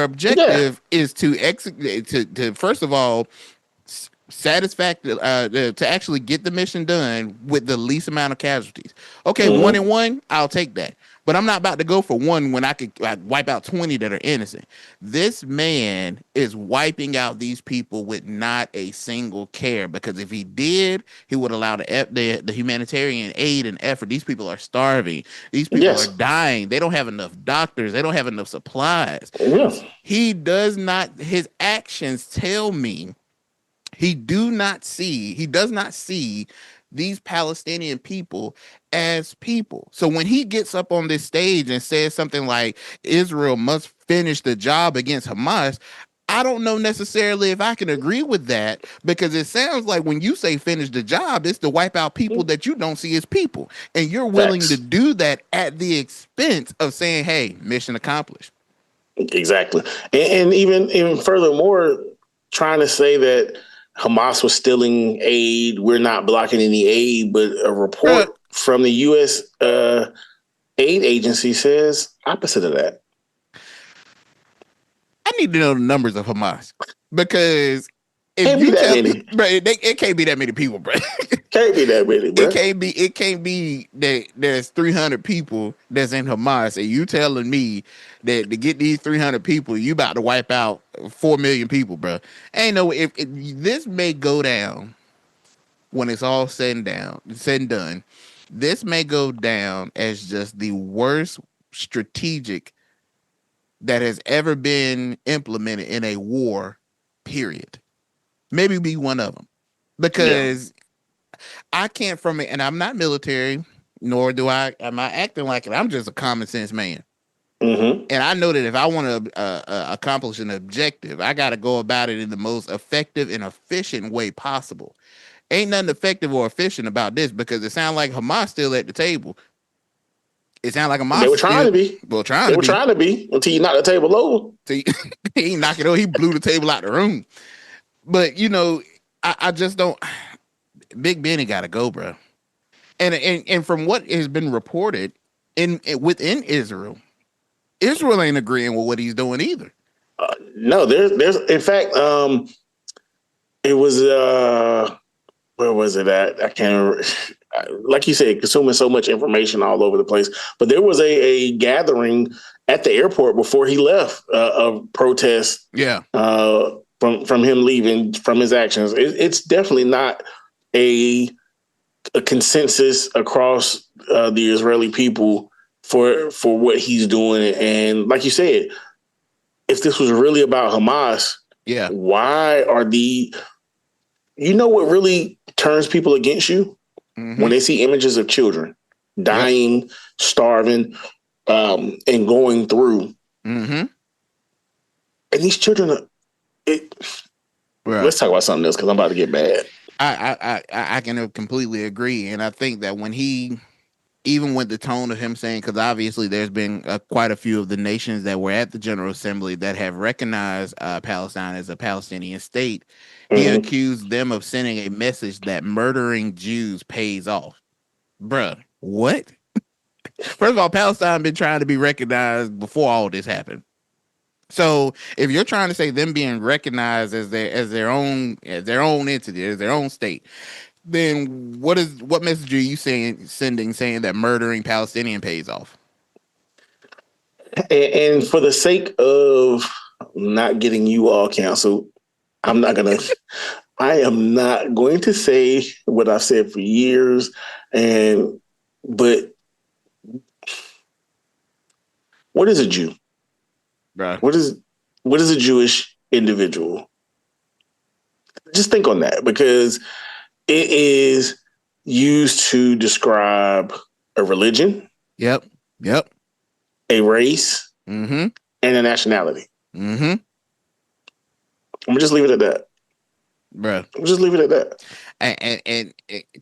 objective is to execute to first of all to actually get the mission done with the least amount of casualties. Okay, 1-1, I'll take that. But I'm not about to go for one when I could wipe out 20 that are innocent. This man is wiping out these people with not a single care, because if he did, he would allow the humanitarian aid and effort. These people are starving. These people are dying. They don't have enough doctors. They don't have enough supplies. He does not, his actions tell me he does not see these Palestinian people as people. So when he gets up on this stage and says something like Israel must finish the job against Hamas, I don't know necessarily if I can agree with that, because it sounds like when you say finish the job, it's to wipe out people that you don't see as people. And you're willing to do that at the expense of saying, hey, mission accomplished. Exactly. And even furthermore, trying to say that Hamas was stealing aid, we're not blocking any aid, but a report from the U.S. aid agency says opposite of that. I need to know the numbers of Hamas, because if can't you be that many. Bro, it can't be that many people, bro. Can't be that many, bro. It can't be that there's 300 people that's in Hamas, and you telling me that to get these 300 people, you about to wipe out 4 million people, bro. Ain't no if this may go down when it's all said and done. This may go down as just the worst strategic that has ever been implemented in a war, period. Maybe be one of them, because I can't from it, and I'm not military, nor am I acting like it. I'm just a common sense man. And I know that if I want to accomplish an objective, I got to go about it in the most effective and efficient way possible. Ain't nothing effective or efficient about this, because it sounds like Hamas still at the table. It sounds like Hamas. They were trying to be. They were trying to be until you knocked the table over. He knocked it over. He blew the table out the room. But I just don't. Big Benny got to go, bro. And from what has been reported within Israel ain't agreeing with what he's doing either. No, there's in fact, it was where was it at? I can't remember. Like you said, consuming so much information all over the place. But there was a gathering at the airport before he left, of protest. From him leaving, from his actions. It's definitely not a consensus across the Israeli people for what he's doing. And like you said, if this was really about Hamas, why are what really turns people against you? When they see images of children dying, starving, and going through. And these children let's talk about something else, because I'm about to get mad. I can completely agree, and I think that when he, even with the tone of him saying, because obviously there's been quite a few of the nations that were at the General Assembly that have recognized Palestine as a Palestinian state, he Mm-hmm. accused them of sending a message that murdering Jews pays off. Bruh, what? First of all, Palestine been trying to be recognized before all this happened. So if you're trying to say them being recognized as their own entity, as their own state, then what message are you sending that murdering Palestinian pays off? And for the sake of not getting you all canceled, I'm not gonna. I am not going to say what I've said for years, but what is a Jew? Bruh. What is a Jewish individual? Just think on that, because it is used to describe a religion, Yep. Yep. a race, Mm-hmm. and a nationality. Mm-hmm. I'm gonna just leave it at that. Bruh. I'm just leave it at that. And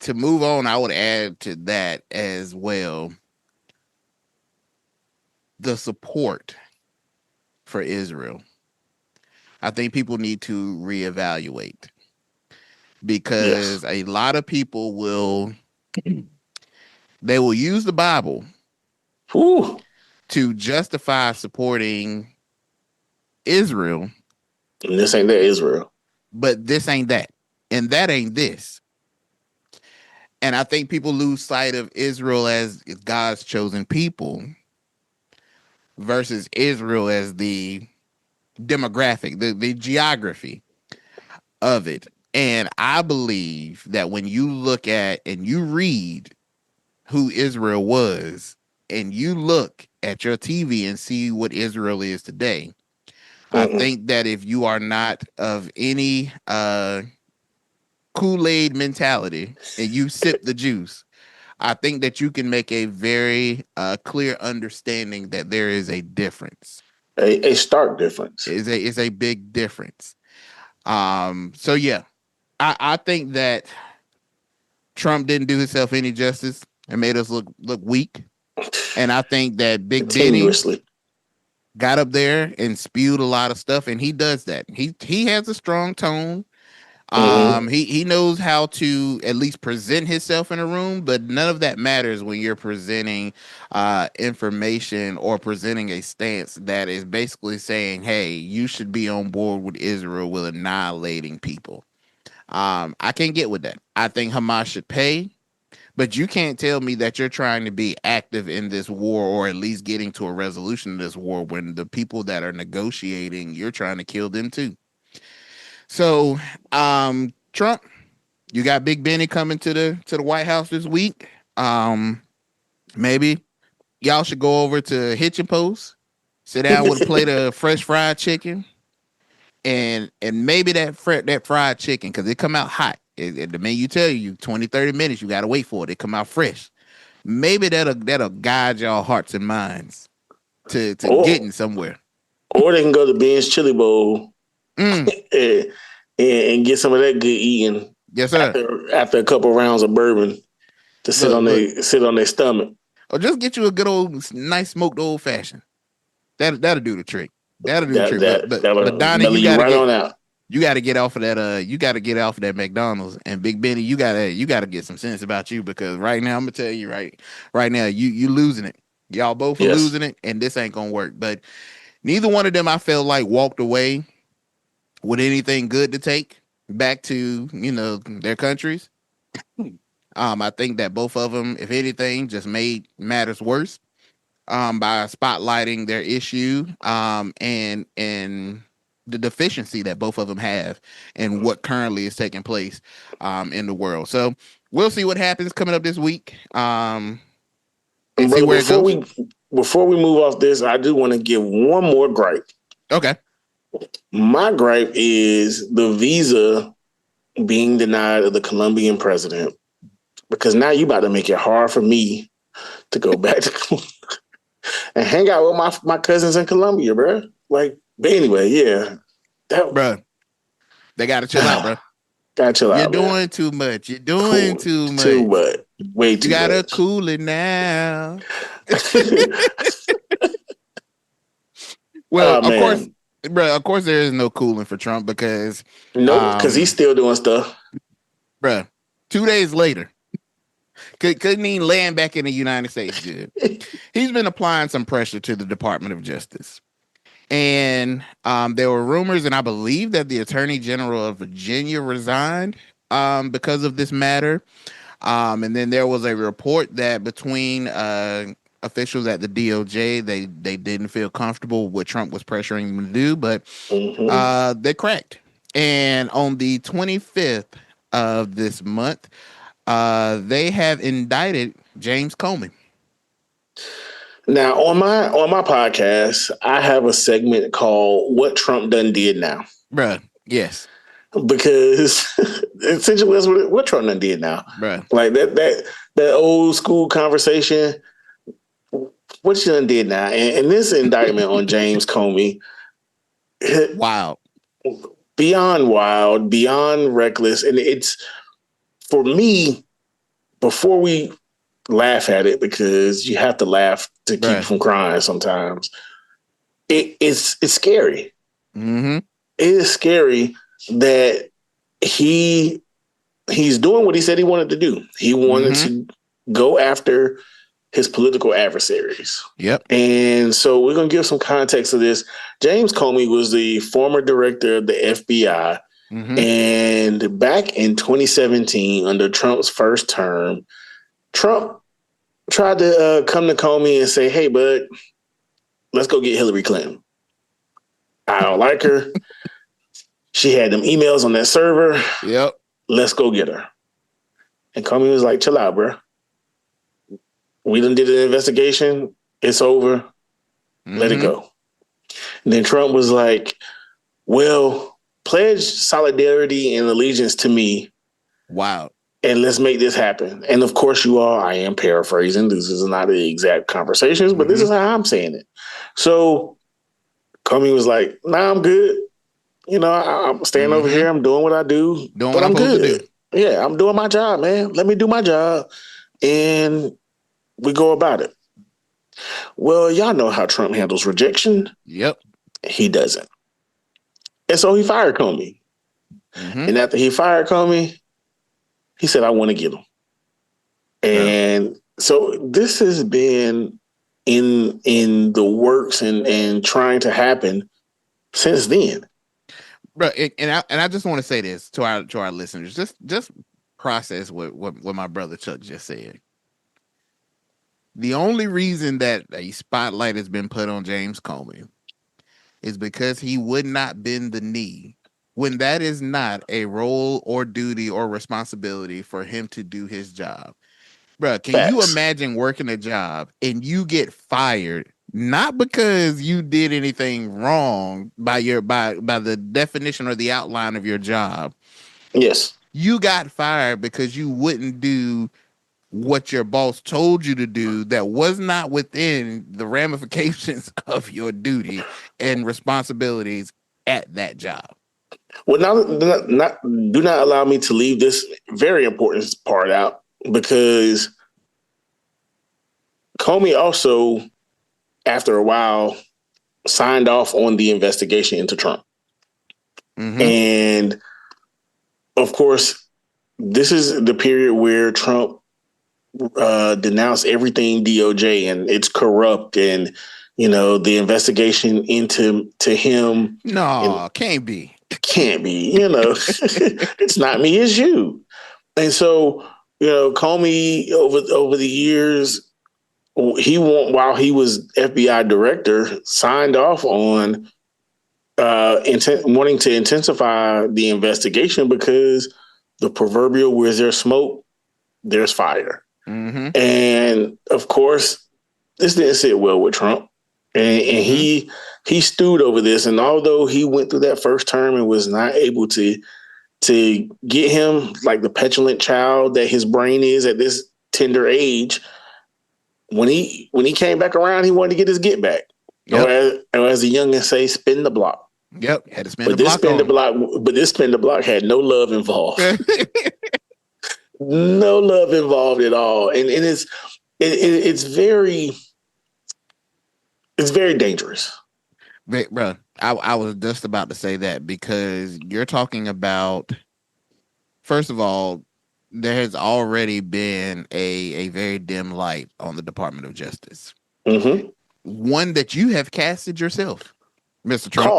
to move on, I would add to that as well the support for Israel. I think people need to reevaluate Yes. because a lot of people will use the Bible Whew. to justify supporting Israel, And this ain't that Israel. but this ain't that, and that ain't this. And I think people lose sight of Israel as God's chosen people versus Israel as the demographic, the geography of it. And I believe that when you look at and you read who Israel was, and you look at your TV and see what Israel is today, I Mm-mm. think that if you are not of any Kool-Aid mentality and you sip the juice, I think that you can make a very clear understanding that there is a difference. A stark difference. Is a big difference. So yeah, I think that Trump didn't do himself any justice and made us look weak. And I think that Big Benny Continuously. got up there and spewed a lot of stuff, and he does that. He has a strong tone. Mm-hmm. He knows how to at least present himself in a room, but none of that matters when you're presenting information or presenting a stance that is basically saying, "Hey, you should be on board with Israel with annihilating people." I can't get with that. I think Hamas should pay, but you can't tell me that you're trying to be active in this war or at least getting to a resolution of this war when the people that are negotiating, you're trying to kill them too. So, Trump, you got Big Benny coming to the White House this week. Maybe y'all should go over to Hitchin Post, sit down with a plate of fresh fried chicken, and maybe that fried chicken because it come out hot. The menu tell you 20-30 minutes. You got to wait for it. It come out fresh. Maybe that'll guide y'all hearts and minds to or getting somewhere. or they can go to Ben's Chili Bowl Mm, and, and get some of that good eating yes, sir. after a couple rounds of bourbon to Look. sit on their stomach. Or just get you a good old nice smoked old fashioned. That'll do the trick. That'll do the That trick. But that but but that'll Donnie, belly you right on out. you gotta get off of that you gotta get off of that McDonald's. And Big Benny, you gotta get some sense about you because right now I'm gonna tell you right now you losing it. Y'all both are Yes. losing it, and this ain't gonna work. But neither one of them I felt like walked away with anything good to take back to their countries. I think that both of them, if anything, just made matters worse by spotlighting their issue and the deficiency that both of them have and what currently is taking place in the world. So we'll see what happens coming up this week And and see brother, where it goes. before we move off this, I do want to give one more gripe. Okay. My gripe is the visa being denied of the Colombian president because now you about to make it hard for me to go back to and hang out with my cousins in Colombia, bro. Like, but anyway, yeah, that Bro, they got to chill out, bro. Gotta chill You're out, man. doing too much. You're doing too much. Too much. Way too You gotta much. cool it now. Well, Oh of course, man. bro. Of course, there is no cooling for Trump because, Nope, because he's still doing stuff. bro. 2 days later, couldn't even land back in the United States. Good. He's been applying some pressure to the Department of Justice. And there were rumors, and I believe that the Attorney General of Virginia resigned because of this matter. And then there was a report that between officials at the DOJ, they didn't feel comfortable with what Trump was pressuring them to do, but they cracked. And on the 25th of this month, they have indicted James Comey. Now on my podcast, I have a segment called "What Trump Done Did Now," Bruh, yes, because essentially that's what Trump done did now. bruh. Like that old school conversation. What you done did now, and this indictment on James Comey, Wow, beyond wild, beyond reckless, and it's for me. Before we laugh at it, because you have to laugh to keep from crying sometimes. It's scary. Mm-hmm. It is scary that he's doing what he said he wanted to do. He wanted to go after his political adversaries. Yep. And so we're going to give some context to this. James Comey was the former director of the FBI. Mm-hmm. And back in 2017, under Trump's first term, Trump tried to come to Comey and say, "Hey, bud, let's go get Hillary Clinton. I don't like her. She had them emails on that server. Yep. Let's go get her." And Comey was like, "Chill out, bro. We done did an investigation. It's over. Let it go." And then Trump was like, "Well, pledge solidarity and allegiance to me. Wow. And let's make this happen." And of course you all, I am paraphrasing. This is not the exact conversations, but this is how I'm saying it. So Comey was like, "Nah, I'm good. You know, I'm staying over here. I'm doing what I do. Doing what I'm supposed to do. Yeah, I'm doing my job, man. Let me do my job." And we go about it. Well, y'all know how Trump handles rejection. Yep. He doesn't. And so he fired Comey. And after he fired Comey, he said, "I want to get him." And so this has been in the works and trying to happen since then. Bro, and I just want to say this to our listeners. Just process what my brother Chuck just said. The only reason that a spotlight has been put on James Comey is because he would not bend the knee when that is not a role or duty or responsibility for him to do his job. Bro, can you imagine working a job and you get fired not because you did anything wrong by the definition or the outline of your job? Yes. You got fired because you wouldn't do what your boss told you to do that was not within the ramifications of your duty and responsibilities at that job. Well, do not allow me to leave this very important part out, because Comey also, after a while, signed off on the investigation into Trump. And of course, this is the period where Trump denounced everything DOJ and it's corrupt, and the investigation into him. No, can't be. It's not me, it's you. And so, Comey over the years, while he was FBI director, signed off on wanting to intensify the investigation, because the proverbial where there's smoke, there's fire. And of course, this didn't sit well with Trump. And he stewed over this. And although he went through that first term and was not able to get him, like the petulant child that his brain is at this tender age, when he came back around, he wanted to get his get back. Yep. Or as the youngins say, spin the block. Yep, had to spin the But this block spin the on block, but this spin the block had no love involved. him. No love involved at all, and it's very dangerous. Bro, I was just about to say that because you're talking about, first of all, there has already been a very dim light on the Department of Justice. Mm-hmm. One that you have casted yourself, Mr. Trump.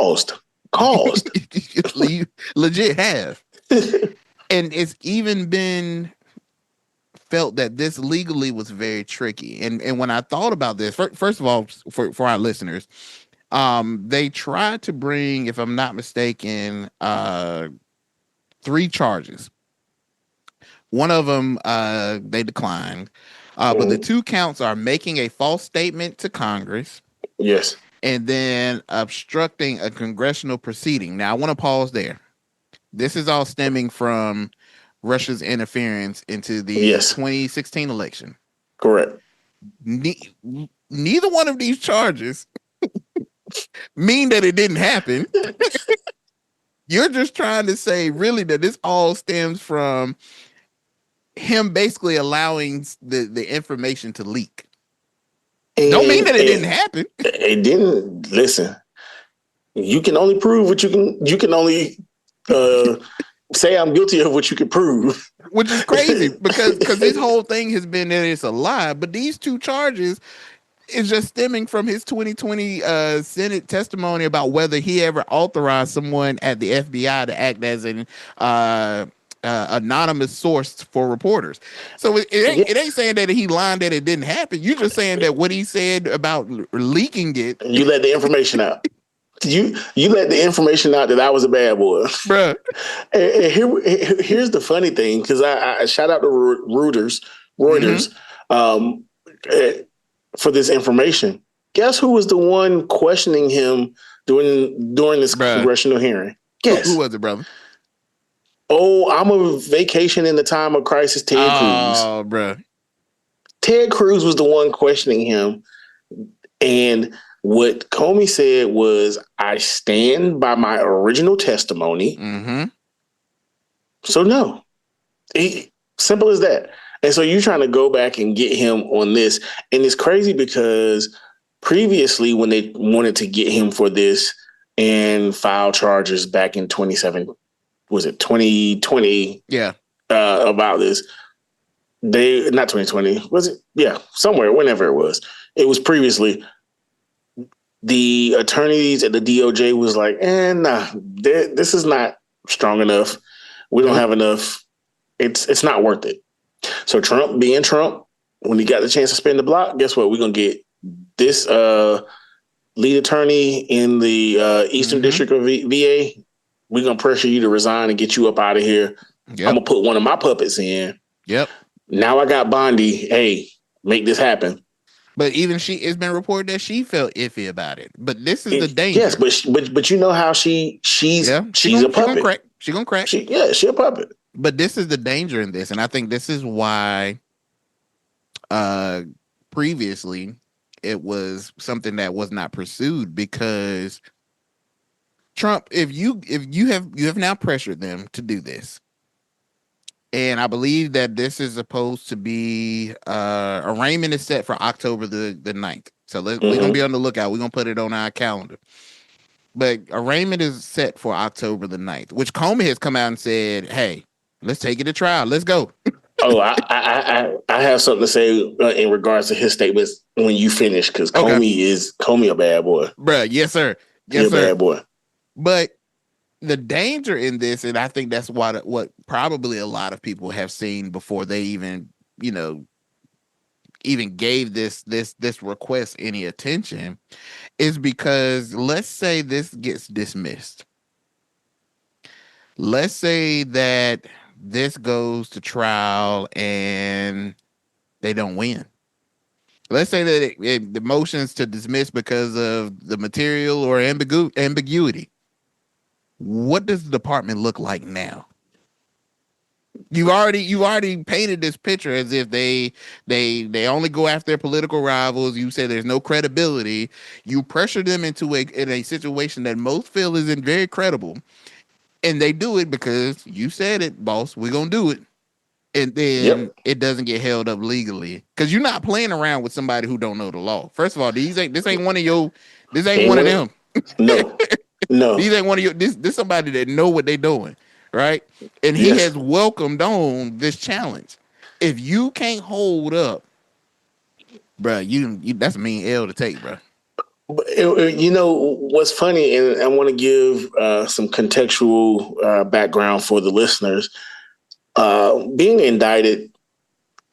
Caused. You legit have. And it's even been felt that this legally was very tricky. And when I thought about this, first of all, for our listeners, they tried to bring, if I'm not mistaken, 3 charges. One of them they declined, but the 2 counts are making a false statement to Congress. Yes. And then obstructing a congressional proceeding. Now, I want to pause there. This is all stemming from Russia's interference into the 2016 election. Correct. Neither one of these charges mean that it didn't happen. You're just trying to say, really, that this all stems from him basically allowing the information to leak. Don't mean that it didn't happen. It didn't. Listen, you can only prove what you can only say I'm guilty of what you can prove. Which is crazy because this whole thing has been that it's a lie, but these 2 charges is just stemming from his 2020 Senate testimony about whether he ever authorized someone at the FBI to act as an anonymous source for reporters. So it ain't saying that he lied that it didn't happen. You're just saying that what he said about leaking it. You let the information out. You let the information out that I was a bad boy, bruh. And here's the funny thing, because I shout out to Reuters, for this information. Guess who was the one questioning him during this congressional hearing? Guess who was it, brother? Oh, I'm a vacation in the time of crisis. Ted Cruz. Oh, bro. Ted Cruz was the one questioning him, and what Comey said was, "I stand by my original testimony." Mm-hmm. So no, simple as that. And so you're trying to go back and get him on this, and it's crazy because previously, when they wanted to get him for this and file charges back in 2020? Yeah. About this, not 2020, was it? Yeah, somewhere, whenever it was. It was previously. The attorneys at the DOJ was like, nah, this is not strong enough. We don't have enough. It's not worth it. So Trump, being Trump, when he got the chance to spin the block, guess what? We're going to get this lead attorney in the Eastern District of VA. We're going to pressure you to resign and get you up out of here. Yep. I'm going to put one of my puppets in. Yep. Now I got Bondi. Hey, make this happen. But even it's been reported that she felt iffy about it. But this is the danger. Yes, but you know how she's a puppet. She's gonna crack. She's a puppet. But this is the danger in this, and I think this is why previously it was something that was not pursued, because Trump, if you have now pressured them to do this. And I believe that this is supposed to be arraignment is set for October the 9th. So we're going to be on the lookout. We're going to put it on our calendar. But arraignment is set for October the 9th, which Comey has come out and said, hey, let's take it to trial. Let's go. Oh, I have something to say in regards to his statements when you finish, because Comey a bad boy. Bruh, yes, sir. Yes, sir. A bad boy. But the danger in this, and I think that's what probably a lot of people have seen before they even gave this request any attention, is because let's say this gets dismissed. Let's say that this goes to trial and they don't win. Let's say that the motion's to dismiss because of the material or ambiguity. What does the department look like now? You already painted this picture as if they only go after their political rivals. You say there's no credibility. You pressure them into a situation that most feel isn't very credible, and they do it because you said it, boss. We're gonna do it, and then Yep. it doesn't get held up legally because you're not playing around with somebody who don't know the law. First of all, this ain't one of your this ain't Ain't one of one of, them. no, no. These ain't one of your this somebody that know what they doing, right? And he Yes. has welcomed on this challenge. If you can't hold up, bro, you that's a mean L to take, bro. But you know what's funny, and I want to give some contextual background for the listeners. Being indicted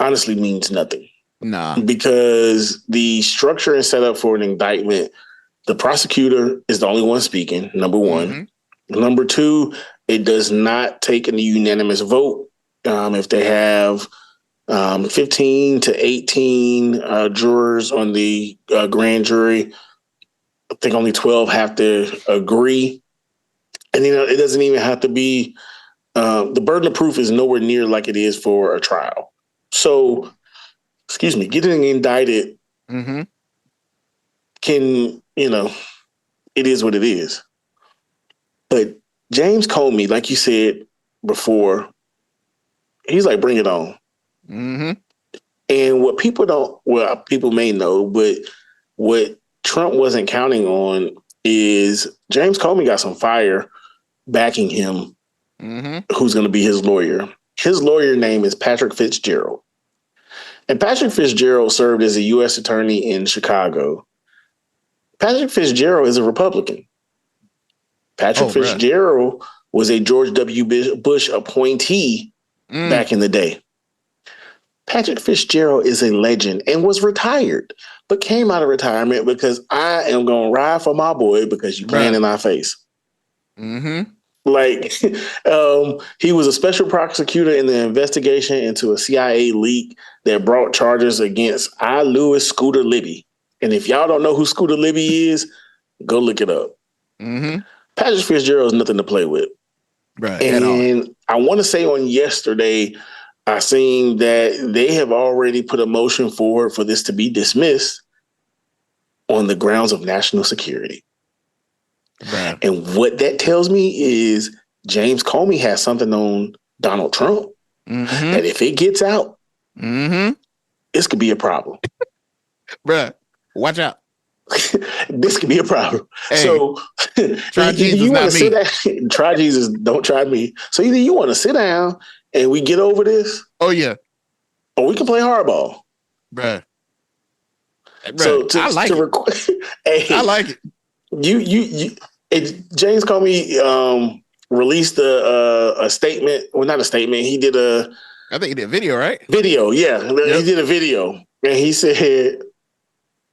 honestly means nothing Nah. because the structure and setup for an indictment, the prosecutor is the only one speaking. Number one. Number two, it does not take a unanimous vote. If they have 15 to 18 jurors on the grand jury, I think only 12 have to agree. And, you know, it doesn't even have to be, the burden of proof is nowhere near like it is for a trial. So, excuse me, getting indicted can, you know, it is what it is. But James Comey, like you said before, he's like, bring it on. And what people may know, but what Trump wasn't counting on is James Comey got some fire backing him, who's going to be his lawyer. His lawyer name is Patrick Fitzgerald. And Patrick Fitzgerald served as a U.S. attorney in Chicago. Patrick Fitzgerald is a Republican. Patrick Fitzgerald was a George W. Bush appointee back in the day. Patrick Fitzgerald is a legend and was retired, but came out of retirement because I am going to ride for my boy because you playing in our face. Like, he was a special prosecutor in the investigation into a CIA leak that brought charges against I. Lewis Scooter Libby. And if y'all don't know who Scooter Libby is, go look it up. Patrick Fitzgerald is nothing to play with. Right, and I want to say on yesterday, I seen that they have already put a motion forward for this to be dismissed on the grounds of national security. Right. And what that tells me is James Comey has something on Donald Trump that if it gets out, this could be a problem. Bruh, watch out. This could be a problem. Hey, so try Jesus, you not me. Try Jesus, don't try me. So either you want to sit down and we get over this. Oh yeah. Or we can play hardball. Bruh. So I like it. I like it. James Comey released a statement. Well, not a statement. He did I think he did a video, right? Video, yeah. Yep. He did a video. And he said,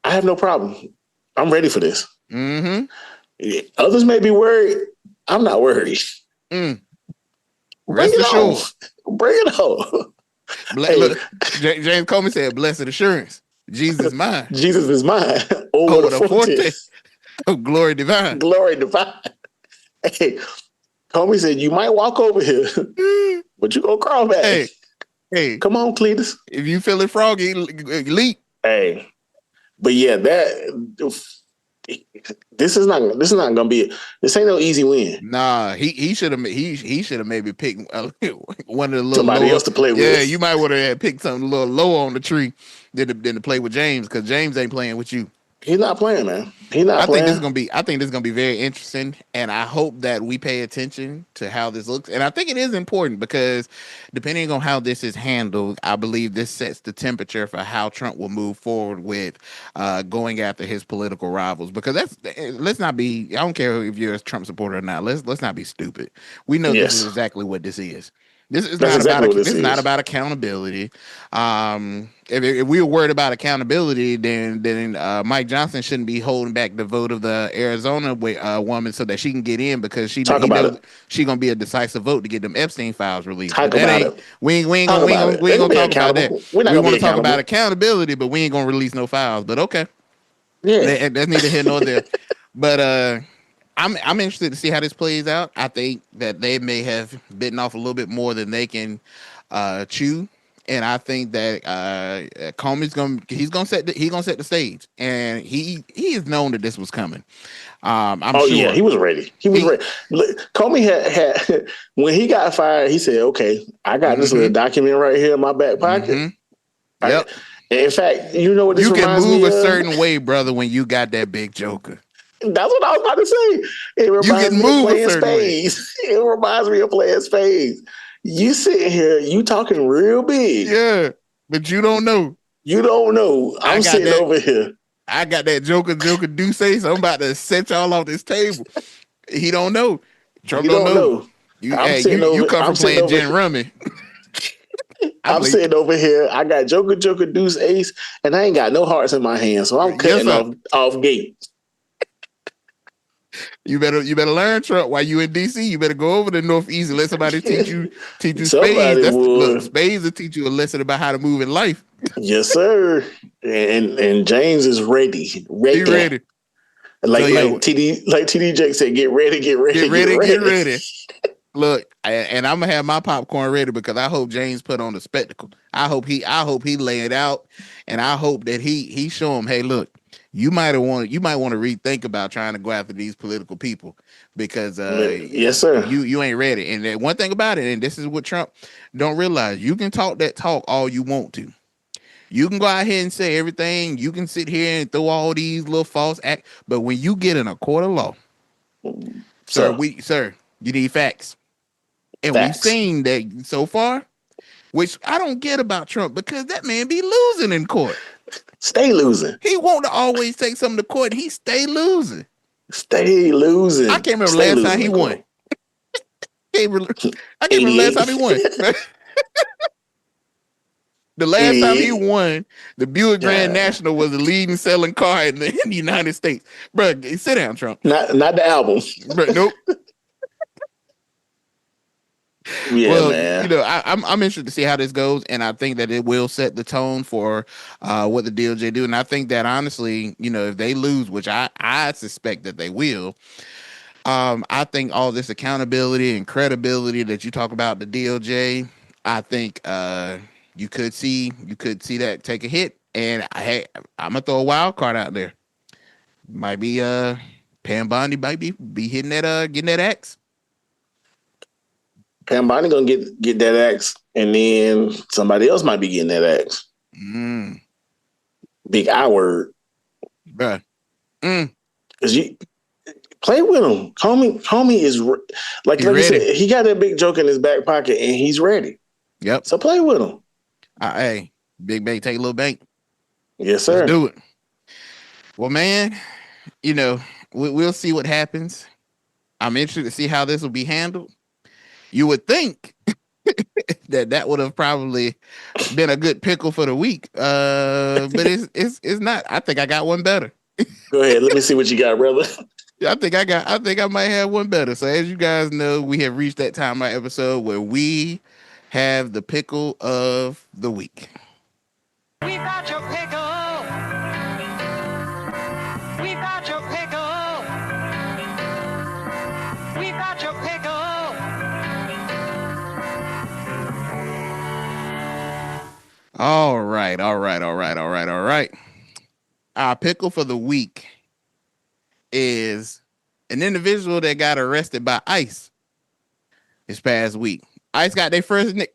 I have no problem. I'm ready for this. Others may be worried. I'm not worried. Rest assured. Bring it on. Look, James Comey said, blessed assurance. Jesus is mine. Jesus is mine. Over the forte. Oh, glory divine. Glory divine. Hey, Comey said, you might walk over here, but you gonna crawl back. Hey. Come on, Cletus. If you feeling froggy, leap. Hey. But yeah, this is not gonna be. This ain't no easy win. Nah, he should have maybe picked one of the little somebody else to play with. Yeah, you might want to have picked something a little lower on the tree than to play with James, because James ain't playing with you. He's not playing, man. He's not playing. I think this is gonna be very interesting, and I hope that we pay attention to how this looks. And I think it is important because depending on how this is handled, I believe this sets the temperature for how Trump will move forward with going after his political rivals. Because let's not be. I don't care if you're a Trump supporter or not. Let's not be stupid. We know this is exactly what this is. This is not about accountability. If we were worried about accountability, then Mike Johnson shouldn't be holding back the vote of the Arizona woman so that she can get in, because she's gonna be a decisive vote to get them Epstein files released. We ain't gonna talk about that. We want to talk about accountability, but we ain't gonna release no files. But okay, that's neither here nor there. But I'm interested to see how this plays out. I think that they may have bitten off a little bit more than they can chew, and I think that Comey's gonna set the stage, and he is known that this was coming. I'm Oh yeah, sure he was ready. He was he. ready. Comey had when he got fired. He said, "Okay, I got this little Mm-hmm, document right here in my back pocket." mm-hmm. I, Yep. in fact, you know what this You can reminds move me a of? certain way, brother, when you got that big joker. That's what I was about to say. It You reminds can me of move a playing certain way. spades. It reminds me of playing spades. You sitting here, you talking real big. Yeah, but you don't know. You don't know. I I'm got sitting that. over here. I got that Joker do say so. I'm about to set y'all off this table. He don't know. Trump You don't don't know. know. You hey, you come I'm from sitting playing over gin rummy. I I'm play. sitting over here. I got Joker, Deuce, Ace, and I ain't got no hearts in my hand. So I'm Yes, cutting sir. off gate. You better learn Trump while you in DC. You better go over to Northeast and let somebody teach you spades. Somebody That's look, would. spades will teach you a lesson about how to move in life. Yes, sir. And James is ready. He Ready. ready. So Like yeah, TD Jake said, get ready, get get ready, get ready, get ready. ready. Look, and I'm gonna have my popcorn ready because I hope James put on the spectacle. I hope he lay it out, and I hope that he show him, hey, look, you might want to rethink about trying to go after these political people because Yes, sir. you ain't ready. And one thing about it, and this is what Trump don't realize, you can talk that talk all you want to. You can go out here and say everything. You can sit here and throw all these little false act, but when you get in a court of law, So sir, you need facts. And we've facts. seen that so far, which I don't get about Trump because that man be losing in court. Stay losing. He want to always take something to court. He stay losing. Stay I losing. can't remember Stay last time losing he in won. court. Can't re- I can't remember last time he 88. won. The last time he 88. won, the Buick Grand Yeah. National was the leading selling car in the United States. Bro, sit down, Trump. Not the album. Bro, nope. Yeah, Well, man. I'm interested to see how this goes, and I think that it will set the tone for what the DOJ do. And I think that honestly, if they lose, which I suspect that they will, I think all this accountability and credibility that you talk about the DOJ, I think you could see that take a hit. And I'm gonna throw a wild card out there. Might be Pam Bondi might be hitting that getting that axe. Pam Bondi gonna get that axe, and then somebody else might be getting that axe. Mm, Big I word. bruh. Mm, Cause you play with him. Comey is like he you ready. said, he got that big joke in his back pocket and he's ready. Yep. So play with him. Hey, big bank, take a little bank. Yes, Let's sir. do it. Well, man, we'll see what happens. I'm interested to see how this will be handled. You would think that would have probably been a good pickle for the week, but it's not. I think I got one better. Go ahead. Let me see what you got, brother. I think I might have one better. So as you guys know, we have reached that time of our episode where we have the pickle of the week. We got your pickle. We got your pickle. We got your pickle. All right, all right, all right, all right, all right. Our pickle for the week is an individual that got arrested by ICE this past week. ICE got their first they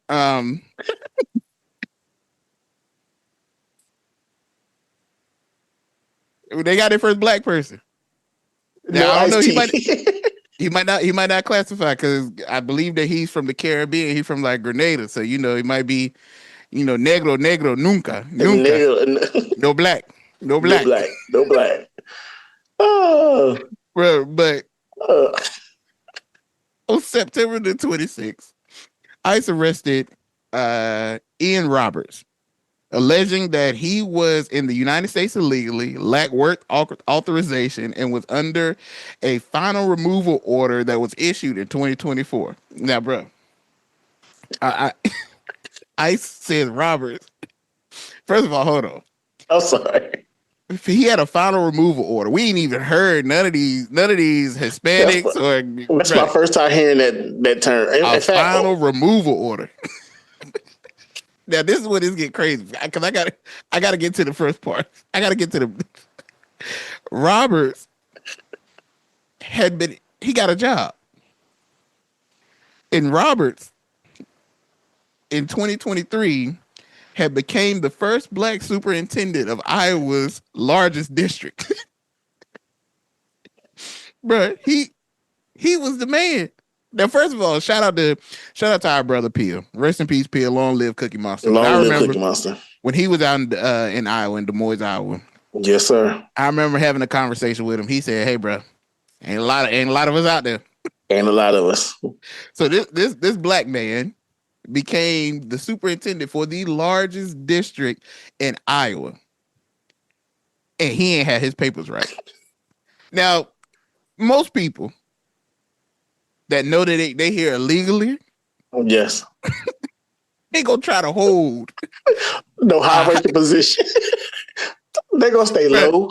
got their first black person. No Now I don't know. iced He might tea. he might not classify because I believe that he's from the Caribbean. He's from like Grenada, so he might be negro nunca Nigga, no black no no black. black. No black. Oh, Bro, but uh, on September the 26th, ICE arrested Ian Roberts, alleging that he was in the United States illegally, lacked work authorization, and was under a final removal order that was issued in 2024. Now, bro, I ICE says Roberts. First of all, hold on. I'm sorry. he had a final removal order. We ain't even heard none of these Hispanics That's my first time hearing that term. A In fact, final removal order. Now this is where this get crazy because I gotta get to the first part. I gotta get to the Roberts he got a job. And Roberts in 2023 had became the first black superintendent of Iowa's largest district. Bruh, he was the man. Now, first of all, shout out to our brother Peel. Rest in peace, Peel. Long live Cookie Monster. Long live Cookie Monster. When he was out in Iowa, in Des Moines, Iowa. Yes, sir. I remember having a conversation with him. He said, "Hey, bro, ain't a lot of us out there. Ain't a lot of us." So this black man became the superintendent for the largest district in Iowa, and he ain't had his papers right. Now, most people that know that they here illegally, yes, they gonna try to hold no high ranking position. They gonna stay low.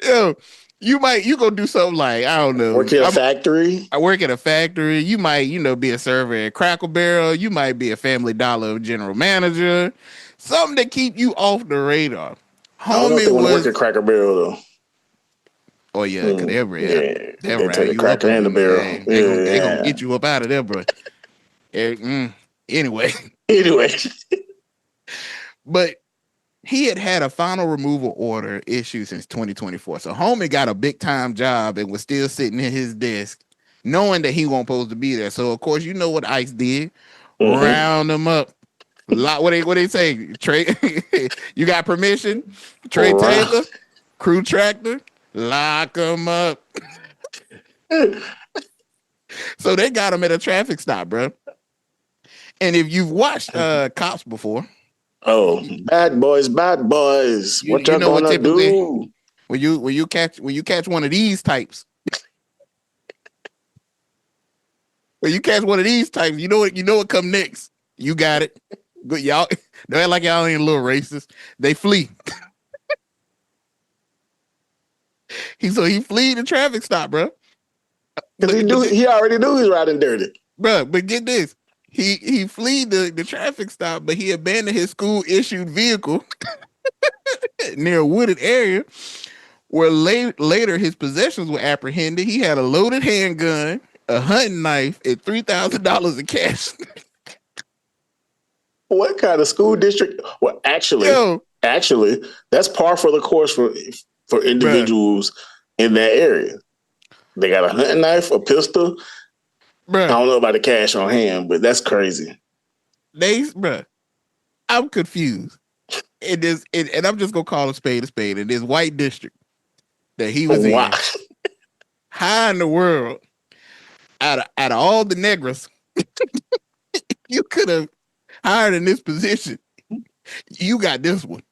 Yo, you gonna do something like, I don't know, work in a factory. I work at a factory. You might, be a server at Cracker Barrel. You might be a Family Dollar general manager. Something to keep you off the radar. I don't know if they want to work at Cracker Barrel though. Oh yeah, because they take the cracker and the barrel. They gonna get you up out of there, bro. Anyway, but he had a final removal order issue since 2024. So homie got a big time job and was still sitting in his desk, knowing that he wasn't supposed to be there. So of course, you know what ICE did? Round him up. What they say? Trey, you got permission? Trey Taylor, crew tractor, lock him up. So they got him at a traffic stop, bro. And if you've watched Cops before. Oh, bad boys. What y'all gonna do? When you catch one of these types, you know what come next. You got it. Good, y'all. Don't act like y'all ain't a little racist. They flee. He flee the traffic stop, bro. Because he already knew he was riding dirty, bro. But get this. He fled the traffic stop, but he abandoned his school issued vehicle near a wooded area where later his possessions were apprehended. He had a loaded handgun, a hunting knife, and $3,000 in cash. What kind of school district? Well, actually, that's par for the course for individuals in that area. They got a hunting knife, a pistol. Bruh. I don't know about the cash on hand, but that's crazy. I'm confused. And I'm just gonna call a spade. In this white district that he was in, how in the world, out of all the negras, you could have hired in this position, you got this one.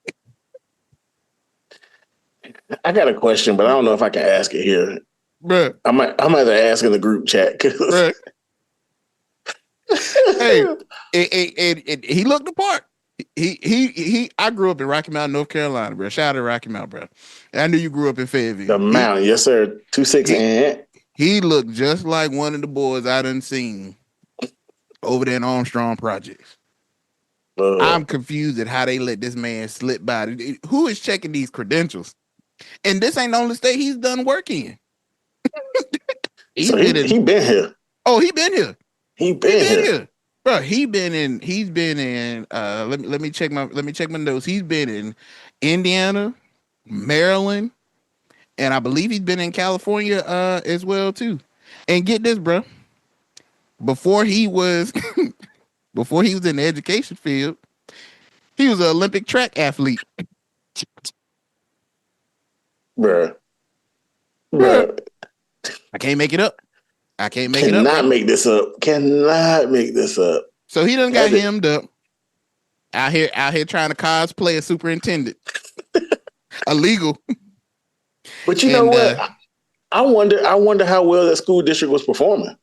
I got a question, but I don't know if I can ask it here. Bruh. I might have to ask in the group chat. Bruh. Hey, he looked the part. I grew up in Rocky Mount, North Carolina, bro. Shout out to Rocky Mount, bro. And I knew you grew up in Fayetteville. The mountain, yes, sir. 2-6 and he looked just like one of the boys I done seen over there in Armstrong Projects. I'm confused at how they let this man slip by. Who is checking these credentials? And this ain't the only state he's done work in. He been here. Oh, he been here. He been here. Bro, he's been in let me check my notes. He's been in Indiana, Maryland, and I believe he's been in California as well too. And get this, bro. Before he was in the education field, he was an Olympic track athlete. Bruh. I can't make it up. Cannot make this up. So he done got hemmed up. Out here trying to cosplay a superintendent. Illegal. But you know what? I wonder how well that school district was performing.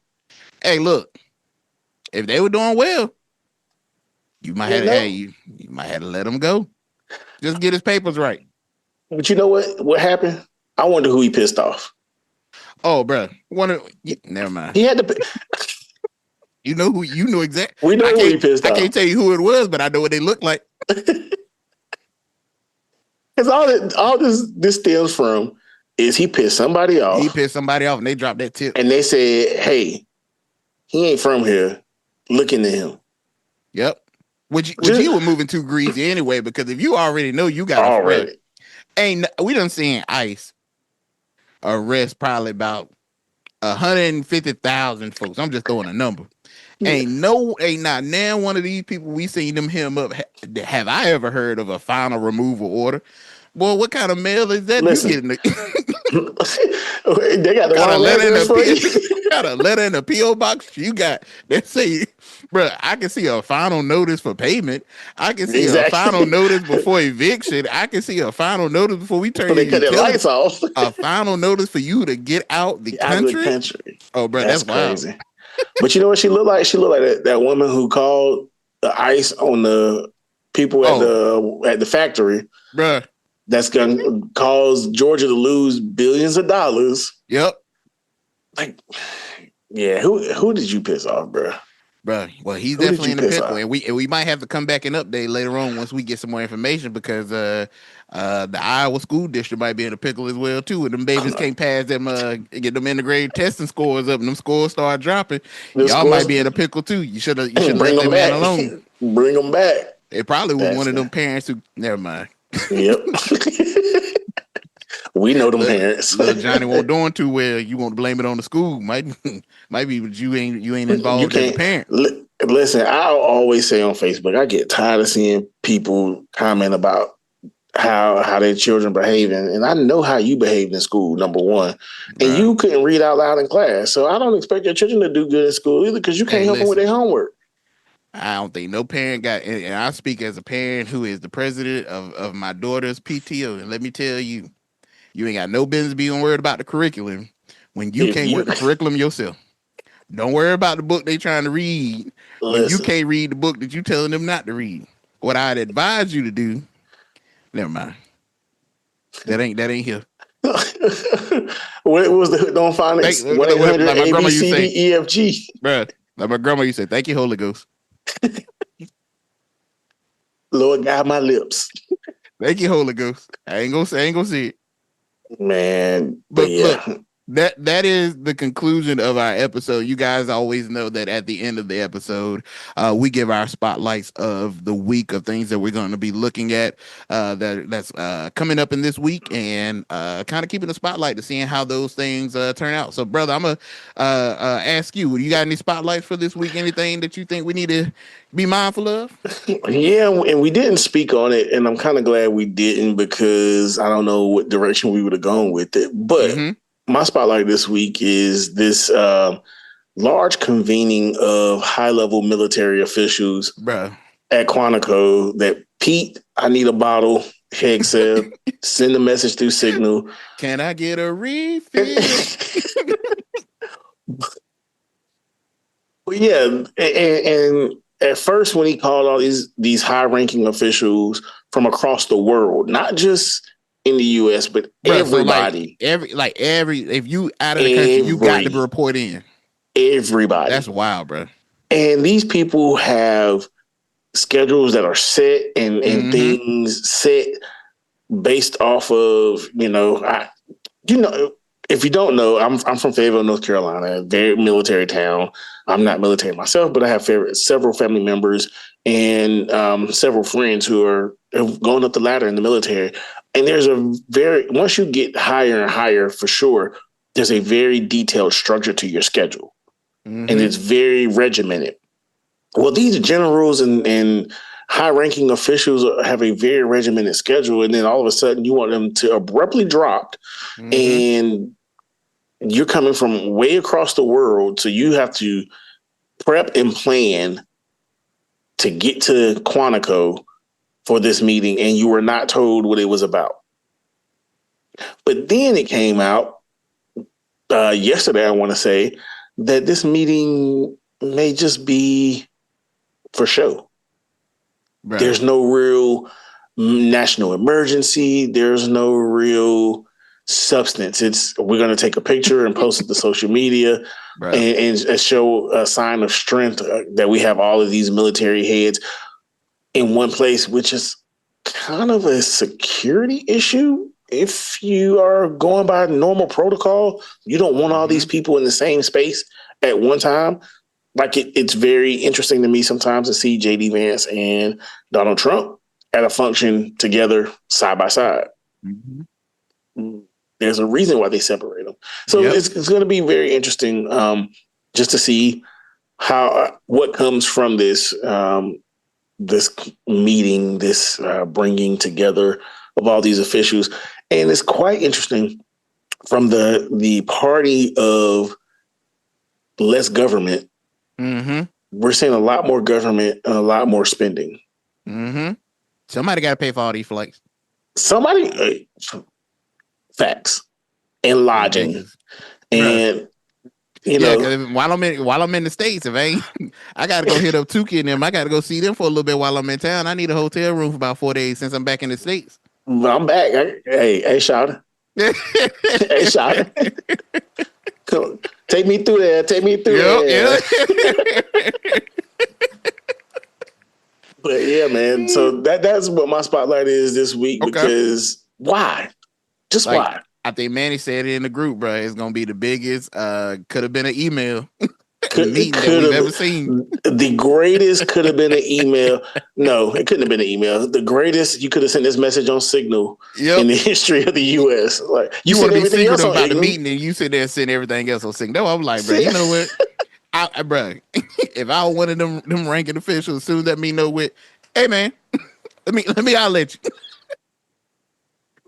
Hey, look. If they were doing well, you might have to let him go. Just get his papers right. But you know what? What happened? I wonder who he pissed off. Oh, bro. Never mind. He had to. You know exactly. We know who he pissed I off. can't tell you who it was, but I know what they look like. Because all this stems from is he pissed somebody off. He pissed somebody off, and they dropped that tip. And they said, "Hey, he ain't from here. Look into him." Yep. Which you were moving too greasy anyway, because if you already know you got already, we done seen ICE arrest probably about 150,000 folks. I'm just throwing a number. Yeah. Ain't not now one of these people we seen them him up. Have I ever heard of a final removal order? Boy, what kind of mail is that? Listen, you getting? They got the wrong address for you. Got a letter in the P.O. box. You got they say, bro, I can see a final notice for payment. I can see a final notice before eviction. I can see a final notice before we turn they cut their lights off. A final notice for you to get out the country. Oh, bro, that's crazy. Wild. But you know what she looked like? She looked like that woman who called the ICE on the people at the factory, bro. That's gonna cause Georgia to lose billions of dollars. Yep. Like, yeah, who did you piss off, bro? Bro, well, he's definitely in the pickle, and we might have to come back and update later on once we get some more information, because the Iowa school district might be in the pickle as well too. And them babies can't pass them get them integrated testing scores up, and them scores start dropping. Y'all might be in a pickle too. You should let that man alone. Bring them back. It probably was one of them parents who. Never mind. Yep. We know them parents. Little Johnny won't doing too well. You want to blame it on the school? Might be, but you ain't involved as a parent. Listen, I'll always say on Facebook, I get tired of seeing people comment about how their children behaving, and I know how you behaved in school. Number one, and you couldn't read out loud in class, so I don't expect your children to do good in school either, because you can't help them with their homework. I don't think no parent got, and I speak as a parent who is the president of my daughter's PTO, and let me tell you, you ain't got no business being worried about the curriculum when you can't work the curriculum yourself. Don't worry about the book they trying to read when you can't read the book that you telling them not to read. What I'd advise you to do, never mind. That ain't here. What was the don't find it? 1-800 ABCDEFG. Bruh, like my grandma used to say, thank you, Holy Ghost. Lord, guide my lips. Thank you, Holy Ghost. I ain't gonna see it. Man, but yeah. Look, that is the conclusion of our episode. You guys always know that at the end of the episode, we give our spotlights of the week of things that we're going to be looking at that's coming up in this week, and kind of keeping a spotlight to seeing how those things turn out. So, brother, I'm gonna ask you: you got any spotlights for this week? Anything that you think we need to be mindful of? Yeah, and we didn't speak on it, and I'm kind of glad we didn't, because I don't know what direction we would have gone with it, but. My spotlight this week is this large convening of high-level military officials at Quantico that Pete, I need a bottle, Heg said, send a message through Signal. Can I get a refill? Well, yeah, and at first when he called all these high-ranking officials from across the world, not just in the U.S., but everybody. So if you out of the country, you got to report in. Everybody. That's wild, bro. And these people have schedules that are set and things set based off of, if you don't know, I'm from Fayetteville, North Carolina, a very military town. I'm not military myself, but I have several family members and several friends who have gone up the ladder in the military. And there's once you get higher and higher, for sure, there's a very detailed structure to your schedule. And it's very regimented. Well, these generals and high-ranking officials have a very regimented schedule, and then all of a sudden you want them to abruptly drop, and you're coming from way across the world, so you have to prep and plan to get to Quantico for this meeting, and you were not told what it was about. But then it came out yesterday, I want to say, that this meeting may just be for show. Right. There's no real national emergency. There's no real substance. We're going to take a picture and post it to social media and show a sign of strength that we have all of these military heads in one place, which is kind of a security issue. If you are going by normal protocol, you don't want all these people in the same space at one time. Like it's very interesting to me sometimes to see JD Vance and Donald Trump at a function together side by side. Mm-hmm. There's a reason why they separate them. So it's going to be very interesting just to see what comes from this this meeting, this bringing together of all these officials. And it's quite interesting from the party of less government. Mm-hmm. We're seeing a lot more government and a lot more spending. Mm-hmm. Somebody got to pay for all these flights. Somebody, facts and lodging, and you know, while I'm in the States, if I got to go hit up Tukey and them. I got to go see them for a little bit while I'm in town. I need a hotel room for about 4 days since I'm back in the States. I'm back. Hey, Shawty. Hey, Shawty. Come, take me through there. Take me through there. Yeah. But yeah, man. So that's what my spotlight is this week. Okay. Because why? Just why? I think Manny said it in the group, bro. It's gonna be the biggest. Could have been an email. Meeting that we've ever seen. The greatest could have been an email. No, it couldn't have been an email. The greatest, you could have sent this message on Signal in the history of the U.S. Like you want to be secret about the meeting, and you sit there and send everything else on Signal. No, I'm like, bro, you know what, bro? If I was one of them ranking officials, as soon as that me know with, hey man, let me I'll let you.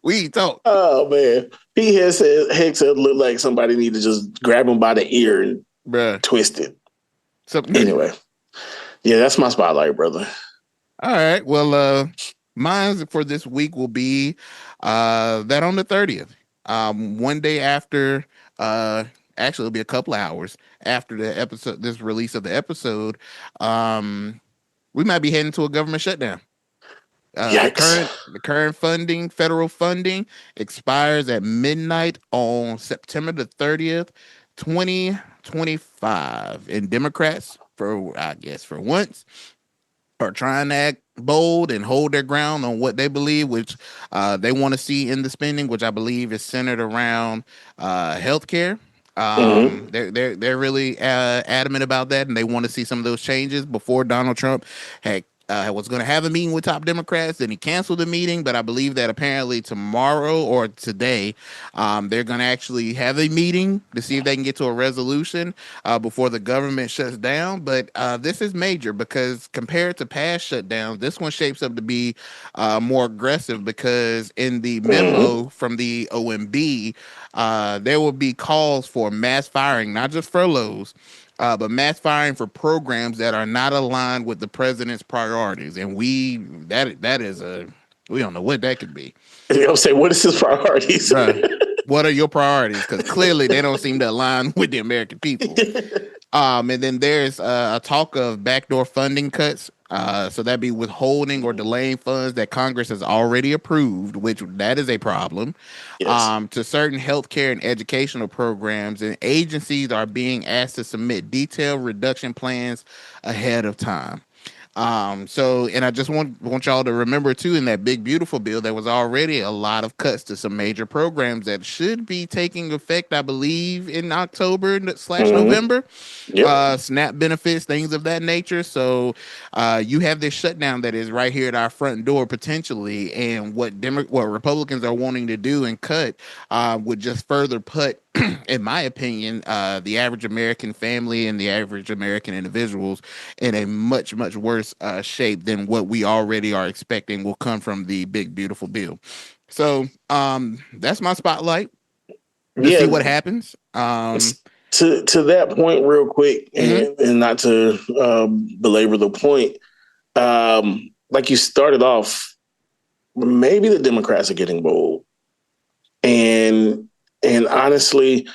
We talk. Oh man, Pete Hegseth looked like somebody need to just grab him by the ear and twist it. Anyway, yeah, that's my spotlight, brother. All right. Well, mine for this week will be that on the 30th. One day after, actually, it'll be a couple of hours after the episode, this release of the episode. We might be heading to a government shutdown. The current federal funding expires at midnight on September the 30th, 2025. And Democrats, for once, are trying to act bold and hold their ground on what they believe, which they want to see in the spending, which I believe is centered around healthcare. They're really adamant about that, and they want to see some of those changes. Before Donald Trump was going to have a meeting with top Democrats, then he canceled the meeting. But I believe that apparently tomorrow or today, they're going to actually have a meeting to see if they can get to a resolution before the government shuts down. But this is major because compared to past shutdowns, this one shapes up to be more aggressive because in the memo from the OMB, there will be calls for mass firing, not just furloughs, but mass firing for programs that are not aligned with the president's priorities. And we don't know what that could be. I'll say, what is his priorities? What are your priorities? Because clearly they don't seem to align with the American people. And then there's a talk of backdoor funding cuts. So that'd be withholding or delaying funds that Congress has already approved, which that is a problem. Yes. To certain healthcare and educational programs, and agencies are being asked to submit detailed reduction plans ahead of time. And I just want y'all to remember too, in that big beautiful bill, there was already a lot of cuts to some major programs that should be taking effect, I believe, in October/November. Yep. SNAP benefits, things of that nature. So you have this shutdown that is right here at our front door potentially, and what Republicans are wanting to do and cut would just further put, in my opinion, the average American family and the average American individuals in a much, much worse shape than what we already are expecting will come from the big, beautiful bill. So that's my spotlight. See what happens. To that point real quick, and not to belabor the point, like you started off, maybe the Democrats are getting bold. And honestly,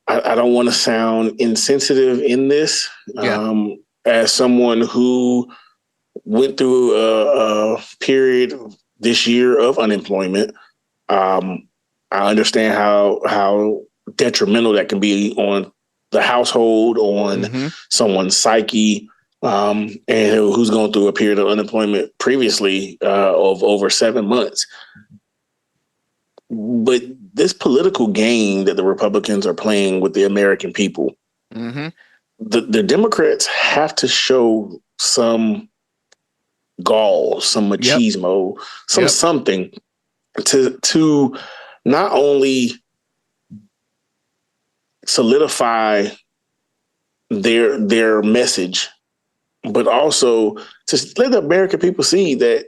I don't want to sound insensitive in this. As someone who went through a period this year of unemployment. I understand how detrimental that can be on the household, on someone's psyche, and who's going through a period of unemployment previously of over 7 months. But this political game that the Republicans are playing with the American people, the Democrats have to show some gall, some machismo, something to not only solidify their message, but also to let the American people see that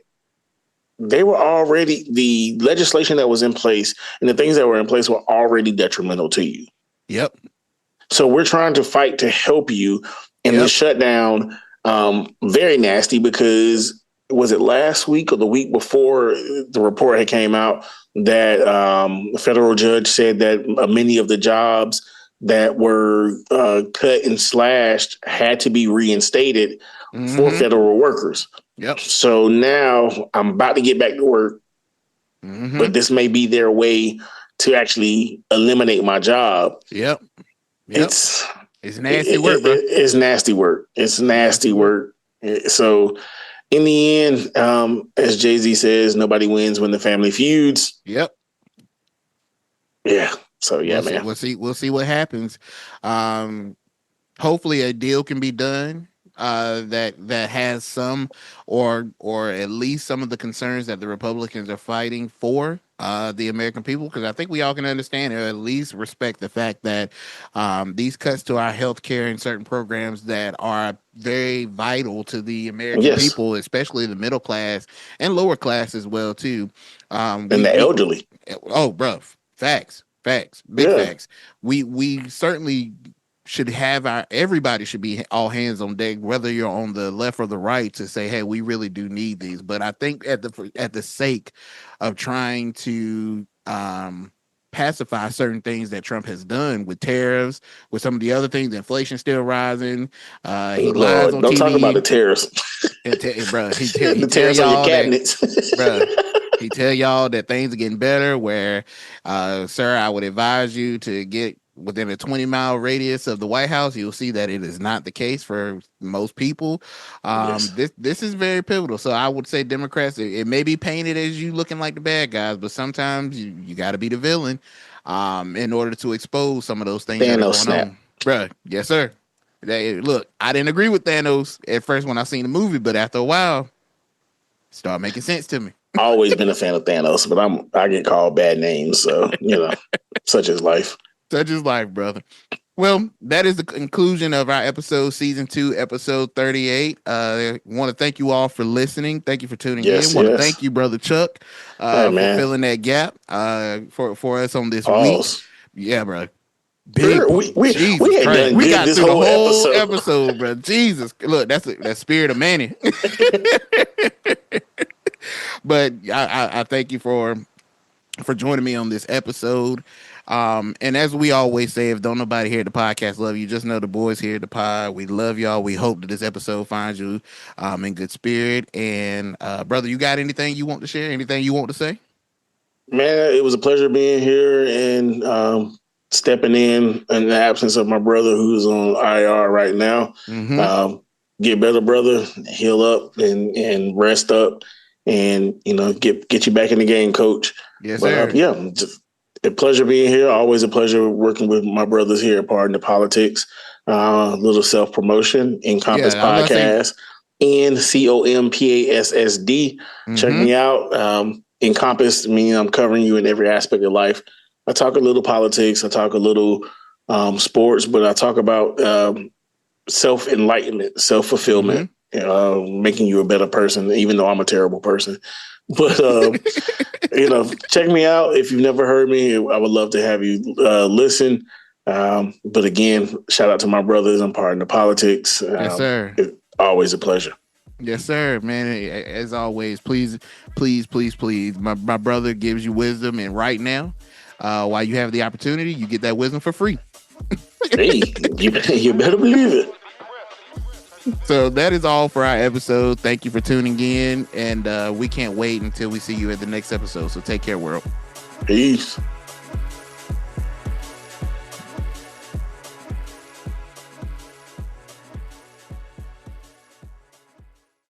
they were already, the legislation that was in place and the things that were in place were already detrimental to you. Yep. So we're trying to fight to help you. And the shutdown, very nasty, because was it last week or the week before the report had came out that a federal judge said that many of the jobs that were cut and slashed had to be reinstated for federal workers. Yep. So now I'm about to get back to work, but this may be their way to actually eliminate my job. Yep. It's nasty work, bro. It's nasty work. It's nasty work. So in the end, as Jay-Z says, nobody wins when the family feuds. Yep. Yeah. So yeah, man. We'll see what happens. Hopefully a deal can be done that has some or at least some of the concerns that the Republicans are fighting for the American people, because I think we all can understand or at least respect the fact that these cuts to our health care and certain programs that are very vital to the American people, especially the middle class and lower class as well too. And the elderly. Oh, bro, facts, big facts. We certainly should have everybody should be all hands on deck, whether you're on the left or the right, to say, hey, we really do need these. But I think at the sake of trying to pacify certain things that Trump has done with tariffs, with some of the other things, inflation still rising. He lies on don't TV. Talk about the tariffs, bro. He the tell tariffs on y'all your cabinets, bro. He tell y'all that things are getting better. Where, sir, I would advise you to get within a 20-mile radius of the White House. You'll see that it is not the case for most people. This is very pivotal. So I would say Democrats, it may be painted as you looking like the bad guys, but sometimes you got to be the villain in order to expose some of those things that are going on. Bruh, yes, sir. Look, I didn't agree with Thanos at first when I seen the movie, but after a while, it started making sense to me. Always been a fan of Thanos, but I get called bad names, so such is life. Such is life, brother. Well, that is the conclusion of our episode, season 2, episode 38. I want to thank you all for listening. Thank you for tuning in. Want to thank you, brother Chuck, for filling that gap for us on this week. Yeah, bro. We got through the whole episode, bro. Jesus, look, that's spirit of Manny. But I thank you for joining me on this episode. And as we always say, if don't nobody here at the podcast love you, just know the boys here at the pod, we love y'all. We hope that this episode finds you in good spirit. And brother, you got anything you want to share? Anything you want to say? Man, it was a pleasure being here and stepping in the absence of my brother who's on IR right now. Get better, brother. Heal up and rest up, and get you back in the game, coach. Yes, sir. Just a pleasure being here. Always a pleasure working with my brothers here at Pardon the Politics. Little self promotion, Encompass Podcast, and COMPASSD. Check me out. Encompass meaning I'm covering you in every aspect of life. I talk a little politics. I talk a little sports, but I talk about self-enlightenment, self-fulfillment, making you a better person, even though I'm a terrible person. But, check me out. If you've never heard me, I would love to have you listen. But again, shout out to my brothers. I'm part of the politics. Yes, sir. It's always a pleasure. Yes, sir, man. As always, please. My brother gives you wisdom, and right now, while you have the opportunity, you get that wisdom for free. Hey, you better believe it. So that is all for our episode. Thank you for tuning in, and we can't wait until we see you at the next episode. So take care, world. Peace.